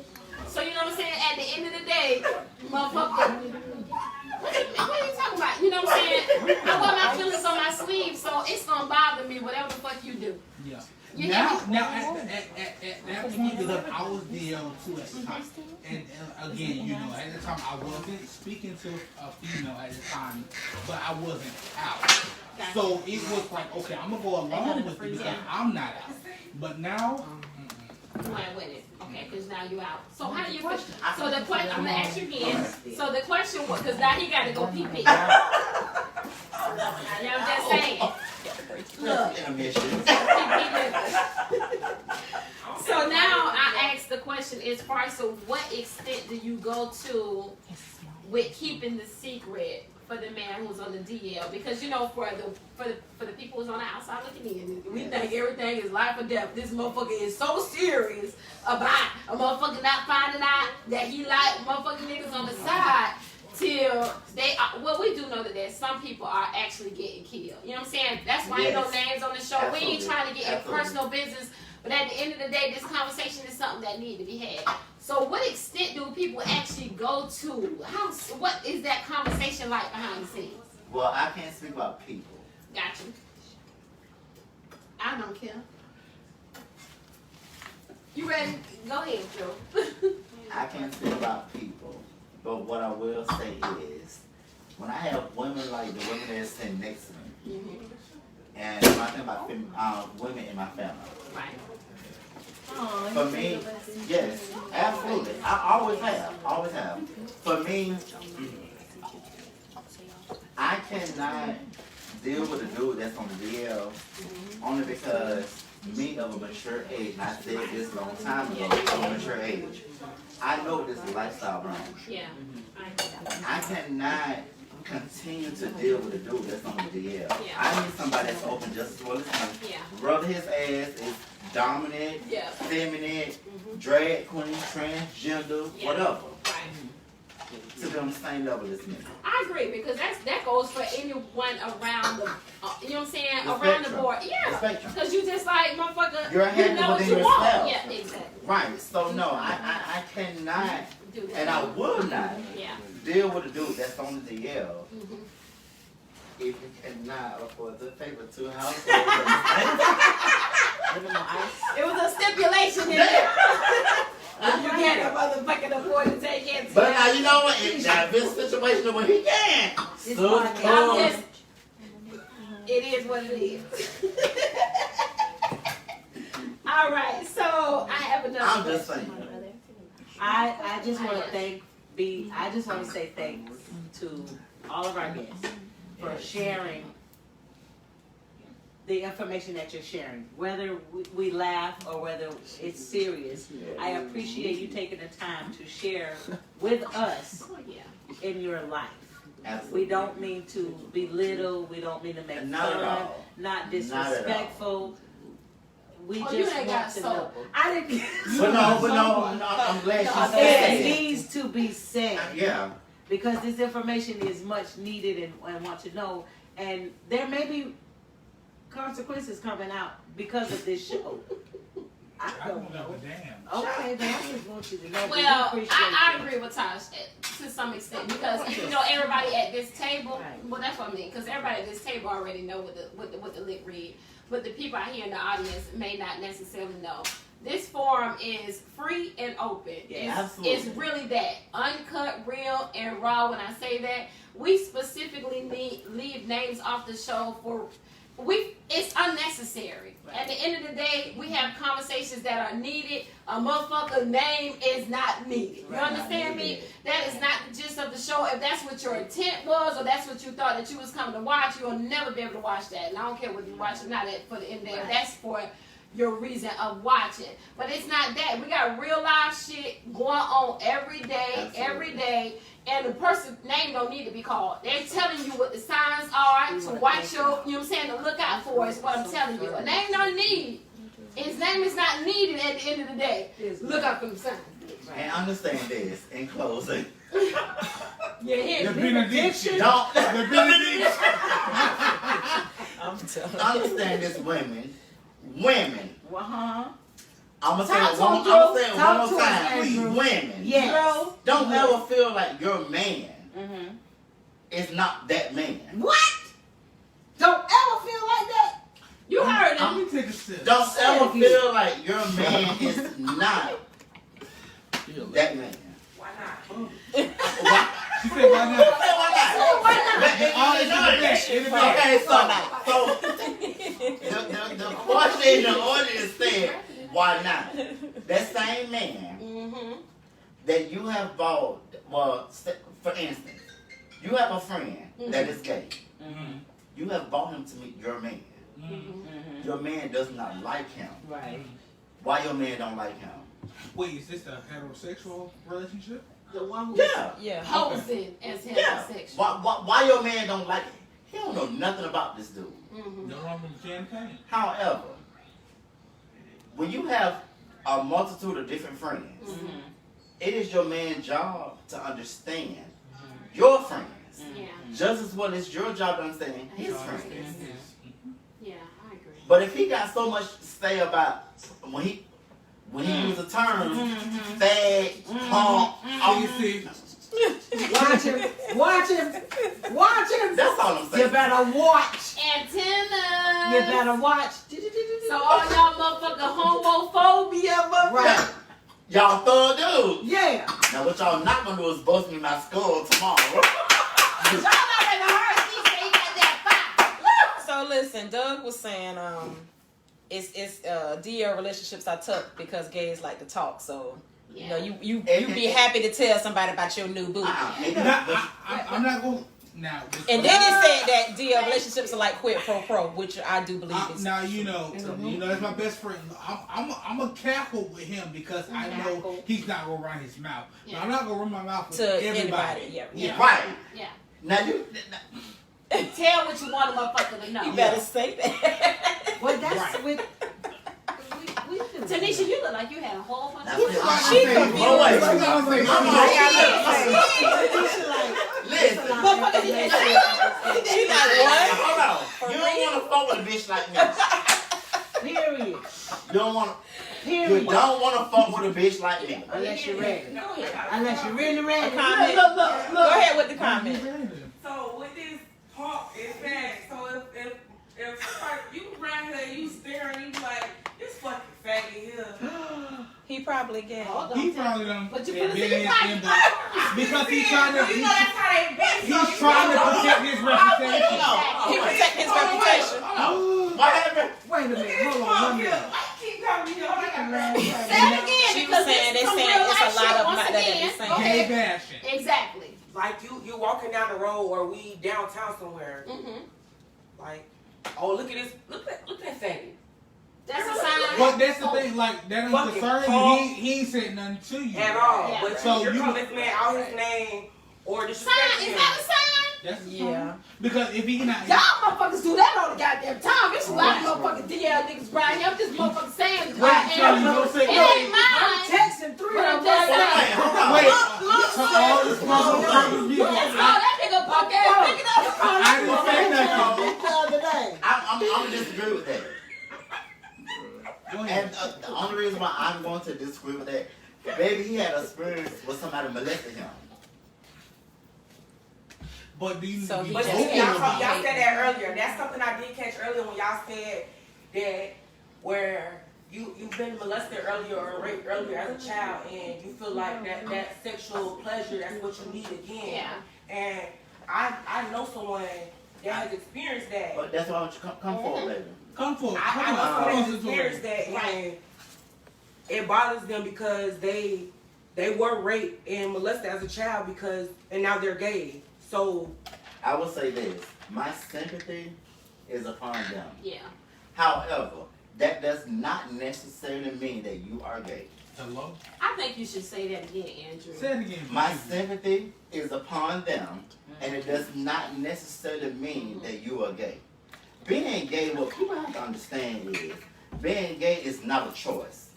So you know what I'm saying? At the end of the day, motherfucker. What are you talking about? You know what I'm saying? I wear my feelings on my sleeve, so it's gonna bother me whatever the fuck you do. Yeah. You Now know? at that point, because I was DL too at the time, and again, you know, at the time I wasn't speaking to a female at the time, but I wasn't out. So it was like, okay, I'm gonna go along with it because I'm not out. But now, You ain't with it. Okay, because now you out. So how do you feel? So the question, I'm gonna ask you again. So the question was, because now he got to go pee pee. You know what I'm just saying? Look. Intermission. So now I ask the question as far as so what extent do you go to with keeping the secret for the man who's on the DL? Because you know for the people who's on the outside looking in, we think everything is life or death. This motherfucker is so serious about a motherfucker not finding out that he like motherfucking niggas on the side. Till they are, well, we do know that there's some people are actually getting killed. You know what I'm saying? That's why ain't no names on the show. We ain't Absolutely. trying to get in Absolutely. personal business. But at the end of the day, this conversation is something that need to be had. So what extent do people actually go to? What is that conversation like behind the scenes? Well, I can't speak about people. Got you. I don't care. You ready? Go ahead, Joe. I can't speak about people. But what I will say is, when I have women like the women that sit next to me, and when I think about women in my family, Right. Oh, For me, yes, absolutely. I always have. For me, I cannot deal with a dude that's on the DL only because me of a mature age, and I said this a long time ago, of a mature age, I know this is lifestyle brand. Yeah. I cannot continue to deal with a dude that's on the DL. Yeah. I need somebody that's open just as well as me. Yeah. Brother, his ass is dominant, Yeah. feminine, drag queen, transgender, Yeah. whatever. Right. To be on the same level as me. I agree because that goes for anyone around the, you know what I'm saying, The around the spectrum. board. The Yeah. spectrum. Because you just like, motherfucker, You're you happy know what within you want. yourself. Yeah, exactly. Right. So no, I cannot, Do that. and I will not Yeah. deal with a dude that's on the DL Mhm. if you cannot afford to pay for 2 households. It was a stipulation in there. You can't motherfucking afford to take it. But now you know what? If that is a situation where he can. So I'm just, it is what it is. All right, so I have another I'm just question. saying. I just want to I just want to say thanks to all of our guests for sharing the information that you're sharing, whether we laugh or whether it's serious. I appreciate you taking the time to share with us Yeah. in your life. Absolutely. We don't mean to belittle. We don't mean to make Not at fun. all. Not Not at disrespectful. We Oh, you just ain't want got to soap. know. I didn't. But no, I'm glad she It said needs to be said. that. Yeah. Because this information is much needed and want to know. And there may be consequences coming out because of this show. I I don't don't know. give a damn. Okay, but I just want you to know. that we Well, appreciate I you. agree with Tosh to some extent because you know everybody at this table. Right. Well, that's what I mean because everybody at this table already know what the lip read, but the people out here in the audience may not necessarily know. This forum is free and open. Yeah, It's really that uncut, real, and raw. When I say that, we specifically leave names off the show for. It's unnecessary. Right. At the end of the day, we have conversations that are needed. A motherfucker name is not needed. You Right. understand me? That is not the gist of the show. If that's what your intent was, or that's what you thought that you was coming to watch, you'll never be able to watch that. And I don't care whether you watch it or not for the end there. That's for your reason of watching. But it's not that. We got real life shit going on every day, every day. And the person's name don't need to be called. They're telling you what the signs are to watch your, you know what I'm saying, to look out for is what I'm telling you. A name don't need. His name is not needed at the end of the day. Look out for the signs. And understand this in closing. You're here. The benediction. Don't The benediction. I'm telling understand this, women. Women. Uh-huh. I'm gonna say Talk it to one, him, I'm Drew. gonna say it Talk one to more us, time. Please, Andrew. women. Yes. Don't ever feel like your man Mm-hmm. is not that man. What? Don't ever feel like that. You heard Let him. me take a sip. Don't Say ever it feel like your man is not that man. Why not? Why? She said, why not? Why not? All is in the back, in the back. Okay, so the question in the audience said, why not? That same man Mm-hmm. that you have bought, well, for instance, you have a friend that is gay. Mhm. You have bought him to meet your man. Mhm. Mm-hmm. Your man does not like him. Right. Why your man don't like him? Wait, is this a heterosexual relationship? The one who. Yeah. Yeah. Posing as Yeah. heterosexual. Why your man don't like it? He don't know nothing about this dude. Mm-hmm. No wrong with the campaign. However, when you have a multitude of different friends, Mm-hmm. it is your man's job to understand your friends. Yeah. Just as well as your job to understand his So, friends. Yeah, I agree. But if he got so much to say about when he used the term fag, punk, all You see, Watch him. Watch him. Watch him. that's all I'm You saying. better watch. Antennas. You better watch. So all y'all motherfucking homophobia, motherfucker. Right. Y'all thug dudes. Yeah. Now what y'all not gonna do is bust me in my skull tomorrow. Y'all already heard he say he got that fire. So listen, Doug was saying, it's DL relationships are tough because gays like to talk. So you know you be And- happy to tell somebody about your new boo. I'm not going now. And then it said that DL relationships are like quid pro quo, which I do believe is now you know that's my best friend. I'm a cackle with him because I know he's not gonna run his mouth. Yeah. But I'm not gonna run my mouth with to everybody. anybody. Yeah. Right. Yeah. Now you. Tell what you want a motherfucker to know. You better say that. Well, that's Right. with. Tanisha, you look like you had a whole bunch That's of it. She confused. Oh, wait. Listen. motherfuckers. You had She like what? Hold on. You don't want to fuck with a bitch like me. Period. You don't want to. You Period. don't want to fuck with a bitch like me. Unless you're ready. Go ahead. Unless you're really ready. Comment. Go ahead with the comment. So with this talk, it's bad. So if like, you around here, you staring, you be like, this fucking faggot here. He probably gay. He probably done But you been put it in in his inbox because he's trying to. You know that's how they be. He's trying to protect his reputation. He protect his reputation. What happened? Wait a minute. Hold on. 1 minute. Keep coming here. I got Say it again She because was saying this they some saying real it's life a lot shit of once them out there that again. be saying Go Gay ahead. bashing. Exactly. Like you walking down the road or we downtown somewhere. Mm-hmm. Like, oh look at this, look at that faggot. That's a sign. But that's the thing, like that ain't Fucking concern Paul. you. He ain't said nothing to you At all. Yeah. But So you're you- calling this man out his name or Sign. disrespecting Is him. that a sign? That's Yeah. because if he not, Y'all motherfuckers do that all the goddamn time. There's a lot of motherfucking DL niggas right here. I'm just motherfucking saying. Wait, so you don't say it no. ain't mine. Texting 3 But I'm of just them. saying. wait, to all the small people, That's all that nigga punk ass picking up. I didn't say nothing. The other day. I'm gonna disagree with that. Go And ahead. the only reason why I'm going to disagree with that, baby, he had experience with somebody molesting him. But do you So be he But just vocal can't about y'all it? said that earlier. That's something I did catch earlier when y'all said that where you've been molested earlier or raped earlier as a child and you feel like that sexual pleasure, that's what you need again. Yeah. And I know someone that has experienced that. But that's why I want you to come forward, baby. Come forward. I Come know on. someone Come that's on. experienced that and it bothers them because they were raped and molested as a child and now they're gay. So I will say this: my sympathy is upon them. Yeah. However, that does not necessarily mean that you are gay. Hello? I think you should say that again, Andrew. Say it again. My please. sympathy is upon them, and it does not necessarily mean that you are gay. Being gay, what people have to understand is, being gay is not a choice.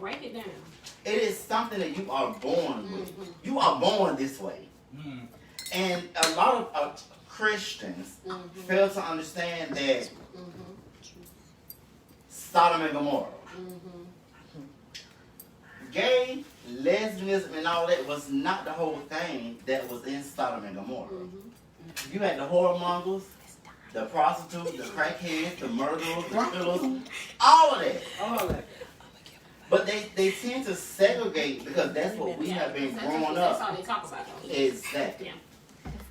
Break it down. It is something that you are born with. You are born this way. Mm. And a lot of Christians fail to understand that Sodom and Gomorrah, gay, lesbianism, and all that was not the whole thing that was in Sodom and Gomorrah. You had the whoremongers, the prostitutes, the crackheads, the murderers, the killers, all of that. All that. But they tend to segregate because that's what we have been growing That's up. all they talk about. Though. Exactly. Yeah.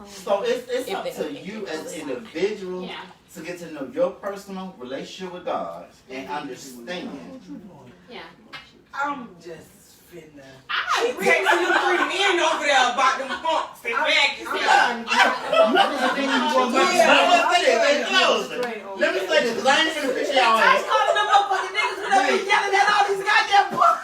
So it's up to you as an individual Yeah. to get to know your personal relationship with God and understand. Yeah. I'm just finna. I agree. texting you 3 men over there about them punks and faggots. Let me say this, because I ain't finna fish y'all I was ass. calling them motherfucking niggas when they be yelling at all these goddamn punks.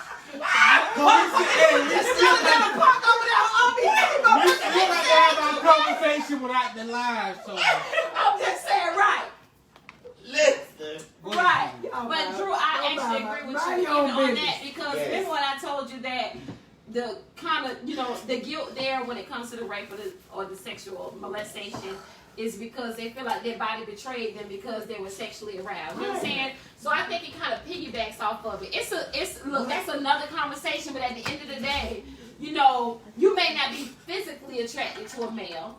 Just yelling at a punk over there on me. We like to have our conversation without the live, so. I'm just saying, right. Listen. Right. Y'all But mind- Drew, I y'all actually mind- agree with mind you your own even on business. that because Yes. remember when I told you that the kind of, the guilt there when it comes to the rape or the sexual molestation is because they feel like their body betrayed them because they were sexually aroused. You know what I'm saying? So I think it kind of piggybacks off of it. Look, that's another conversation, but at the end of the day, you may not be physically attracted to a male.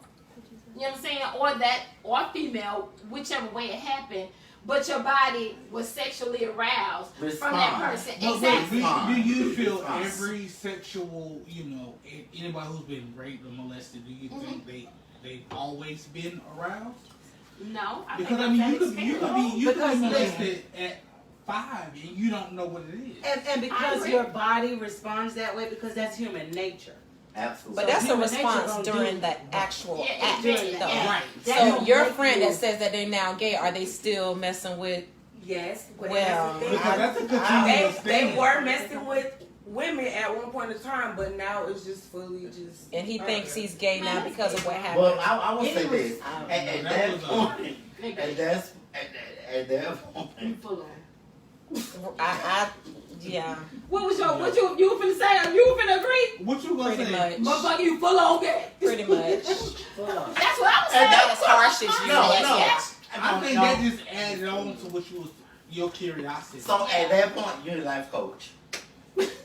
You know what I'm saying? Or female, whichever way it happened. But your body was sexually aroused from that person. But Exactly. do you feel Response. every sexual, anybody who's been raped or molested, do you think they've always been aroused? No, I Because think I mean, that's you could be Because molested at 5 and you don't know what it is. And I because agree. your body responds that way, because that's human nature. Absolutely. But that's a human nature response gonna during do- the actual Yeah, act, exactly. though. Yeah. Right. That So don't your make friend you- that says that they're now gay, are they still messing with? Yes, but Well, that's the Because thing. that's a They, continuous they thing. were messing with women at one point in time, but now it's just fully just. And he thinks he's gay now because of what happened. Well, I will say this. I don't At know. that That was, point, at that point, Full on. Yeah, What was your, what you finna say? You finna agree? What you gonna pretty say? much. Motherfucker, you full on gay. Pretty much. Full on. That's what I was And saying. Not as harsh as you. no, yes, no. yes. I think that just added on to what you was your curiosity. So at that point, you're the life coach.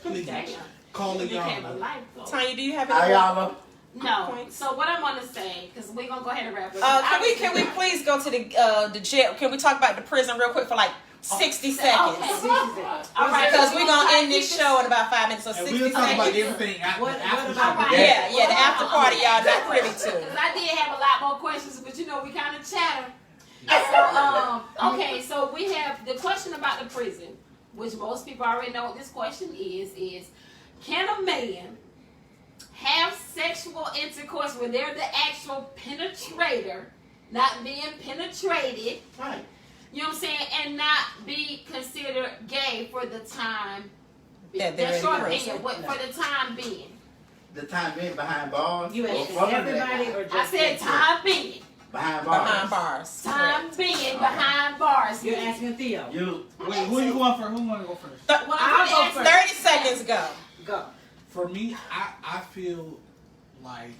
Please Damn. call You it became a y'all. life coach. Tanya, do you have Are any? y'all No. Points? So what I'm gonna say, because we're gonna go ahead and wrap it up. Can we please go to the jail? Can we talk about the prison real quick for like 60 seconds? Okay. All right. Because we're gonna try end this keep show in about 5 minutes, so And 60 we'll talk about seconds. everything after, What after about- show. Yeah, the after party y'all not privy to. Because I did have a lot more questions, but you know we kind of chatter. So okay, so we have the question about the prison, which most people already know what this question is can a man have sexual intercourse when they're the actual penetrator, not being penetrated, right? you know what I'm saying, and not be considered gay for the time That they're that's in your prison. opinion, what for the time being. The time being behind bars. You or asking from everybody that- or just I said time being. behind bars. Behind bars. Time being behind bars. You're asking Theo. You Wait, who you going for? Who want to go first? Well, I'll I'm go gonna first. ask 30 seconds go. Go. For me, I feel like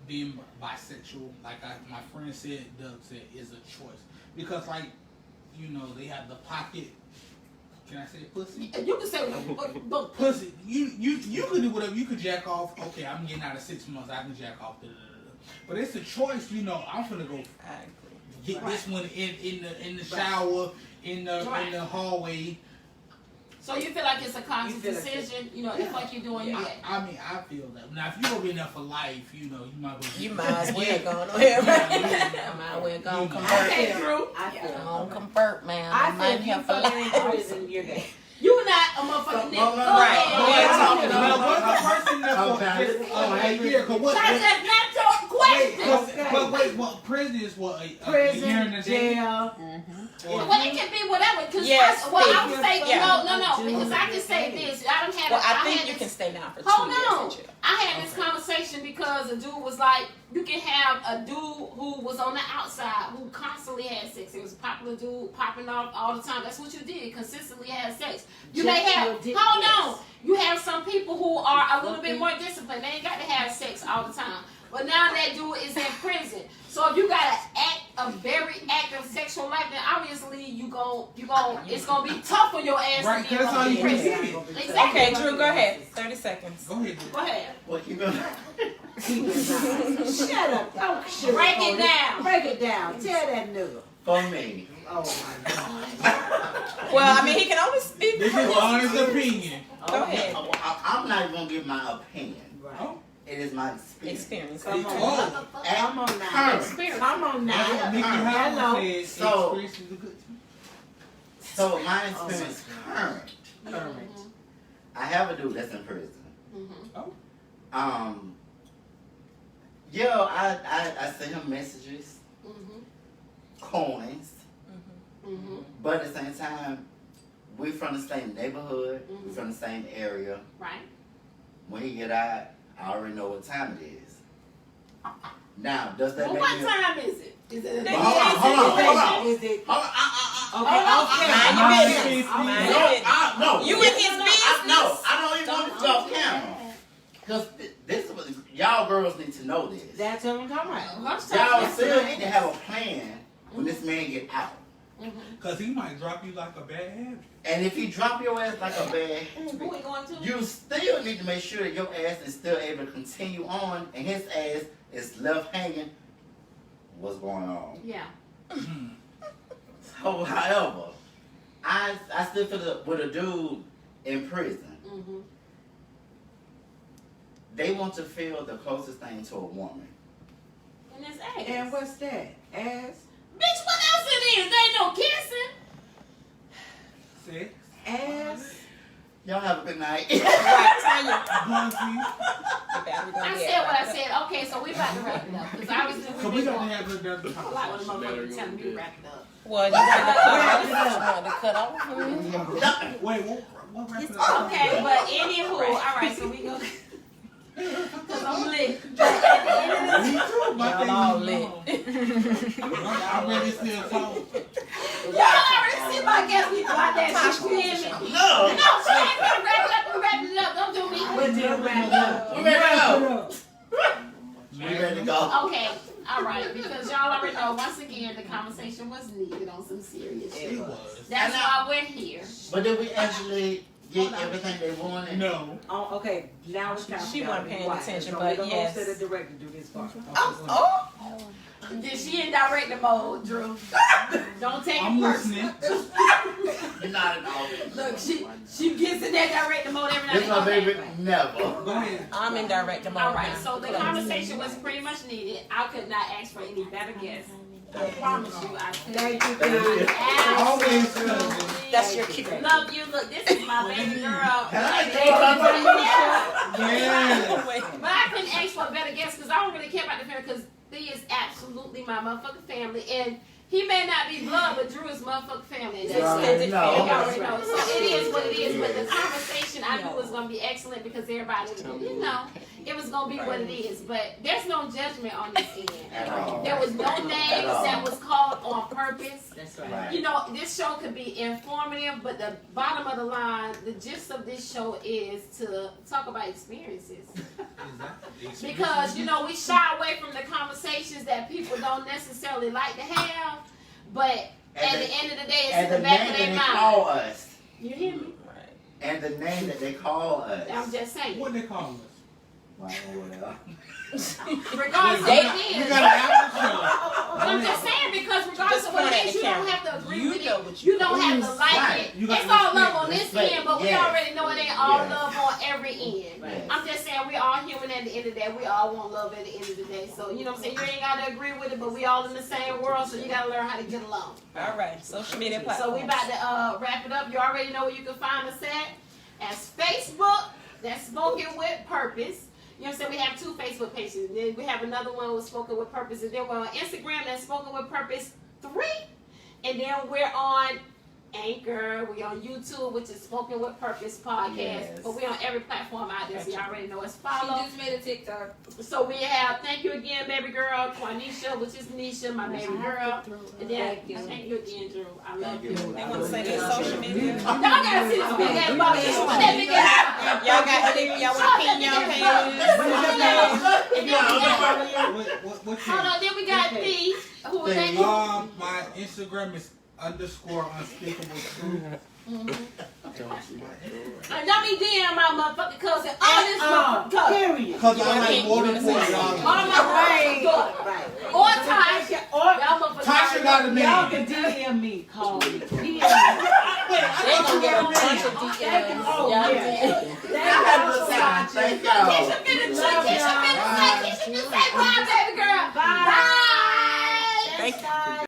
being bisexual, like my friend said, Doug said, is a choice. Because, like, you know, they have the pocket, can I say pussy? You can say, but Pussy, you could do whatever, you could jack off, okay, I'm getting out of 6 months, I can jack off, but it's a choice, you know, I'm finna go I agree. get this one in the shower, in the hallway. so you feel like it's a conscious You feel like decision, you know, it's like you're doing you that. I mean, I feel that. Now, if you gonna be in there for life, you know, you might You might as well go on ahead. Yeah. Might as well go on You convert. Okay, Drew. I feel. Go on convert, man. I might feel you have for fucking in life. prison, you're gay. You not a motherfucking nigga. Go Right. ahead. Now, what's the person that's Okay. a year? Cause what? That's not your question. But wait, what prison is what? A year Prison, and a day? jail. Or- Well, it can be whatever. Because Yes, well, I thank would you. say Yeah. no. Because I can say this. I don't have. Well, I had think you this- can stay down for 2 Hold years on. in jail. I had this conversation because a dude was like, you can have a dude who was on the outside who constantly had sex. It was a popular dude popping off all the time. That's what you did. Consistently had sex. You may Just have, your dick, hold yes. on. You have some people who are a little bit more disciplined. They ain't got to have sex all the time. But now that dude is in prison. So if you got a very active sexual life, then obviously it's gonna be tough for your ass Right, to be 'cause that's all in you prison. can do. Exactly. Okay, Drew, go ahead. 30 seconds. Go ahead. Go ahead. well, keep it. Shut up. Don't shoot. Break it down. Break it down. Tell that nigga. For me, Oh my God. Well, I mean, he can only speak This for is honest opinion. Go ahead. I'm not even gonna give my opinion. Right. Oh, It is my experience. Experience. Come on. oh. Come on now. Current. Come on That's what now. Nikki Hello. Howard said. So- Experience is a good thing. So my experience current. Current. I have a dude that's in prison. Oh. Yo, I send him messages, coins, but at the same time, we from the same neighborhood, we from the same area. Right. When he get out, I already know what time it is. Now, does that Well, make what me? time is it? Is it? Well, hold on. Is it? Hold on. Okay, Mind your okay. business. Okay. Mind No, your business. no. You in his business? No, I don't even want to go off camera. Because this is what y'all girls need to know this. That's what I'm talking about. Y'all still need to have a plan when this man get out. Cause he might drop you like a bad habit. And if he drop your ass like a bad Who habit, we going to? you still need to make sure that your ass is still able to continue on and his ass is left hanging. What's going on? Yeah. So, however, I still feel with a dude in prison. They want to feel the closest thing to a woman. And it's ass. And what's that? Ass? Bitch, what Y'all have a good night. Right, Tanya. I said what I said. Okay, so we about to wrap it up. Because obviously Cause we don't have no damn a lot of motherfuckers telling me to wrap it up. Well, you want to cut off? Wait, what wrap it up? Okay, but anywho, all right, so we go. Because I'm lit. But at the end of the Me too. My Y'all thing all is lit. I'm ready to still talk. y'all already see my guest. We got that shit. You hear me? No. No, she ain't gonna wrap it up and wrap it up. Don't do me. We're just wrapping up. We ready to go. We ready to go. Okay, all right, because y'all already know, once again, the conversation was needed on some serious shit. It was. That's why we're here. But did we actually get everything they wanted? No. Oh, okay, now it's time. She for y'all wasn't to be paying quiet. attention, So but the yes. host and the director do this part. Oh, Then she in director mode, Drew. Don't take I'm it personal. listening. Not at all. Look, she gets in that director mode every This now my and baby. then. Never. Go ahead. I'm in direct mode. All right, now. so the conversation was pretty much needed. I could not ask for any better guests. I promise you, I could. Thank you, Thank you. Always Absolutely. That's your cue. Love you. Look, this is my baby girl. Can I Like, take my Yeah. But I couldn't ask for a better guest because I don't really care about the family because Thee is absolutely my motherfucking family. And he may not be blood, but Drew is motherfucking family. That's Right. it. No. You already know. So it is what it is. But the Yes. conversation I knew was going to be excellent because everybody, you know, it was going to be what it is. But there's no judgment on this At end. all. There was no names all. that was called on purpose. That's right. Right. You know, this show could be informative, but the bottom of the line, the gist of this show is to talk about experiences. Because, you know, we shy away from the conversations that people don't necessarily like to have, but at the end of the day, it's in And the the back name of that their they mind. call us. You hear me? And the name that they call us. I'm just saying. What they call us? Wow, whatever. Regardless of They- what it You is. got an after show. But I'm just saying because regardless Just of what point it at is, the you don't camera. have to agree You with know it. what You don't have to like Right. it. You got It's to all love respect- on this respect, end, but we yes. already know it ain't all Yes. love on every end. Yes. I'm just saying we all human at the end of the day. We all want love at the end of the day. So you know what I'm saying? You ain't gotta agree with it, but we all in the same world, so you gotta learn how to get along. All right, social media platforms. So we about to wrap it up. You already know where you can find us at. As Facebook, that's Spoken with Purpose. You know what I'm saying? We have 2 Facebook pages. And then we have another one with Spoken with Purpose. And then we're on Instagram, that's Spoken with Purpose 3. And then we're on Anchor. We're on YouTube, which is Spoken with Purpose Podcast. Yes. But we're on every platform out there, so you already know us. She Follow. just made a TikTok. So we have, thank you again, baby girl, Twanisha, which is Nisha, my baby girl. And then, thank you again, Drew. I love you. They want to say their social media. Y'all gotta see this big ass body. Put that big ass Y'all got y'all want to pin y'all pages. What Hold on, then we got Thee, who thank you. My Instagram is _unspeakable truth. Let me DM my motherfucking cousin. All this motherfucker. Period. Cause I like more than $40. All my motherfucking daughter. Right. Or Tasha. Or Y'all motherfuckers. Tasha got a y'all name. can DM me, call me. DM me. They gonna get a bunch of DMs. Oh, Y'all yeah. Thank y'all. Tisha finna say, bye, baby girl. Bye. Thank you.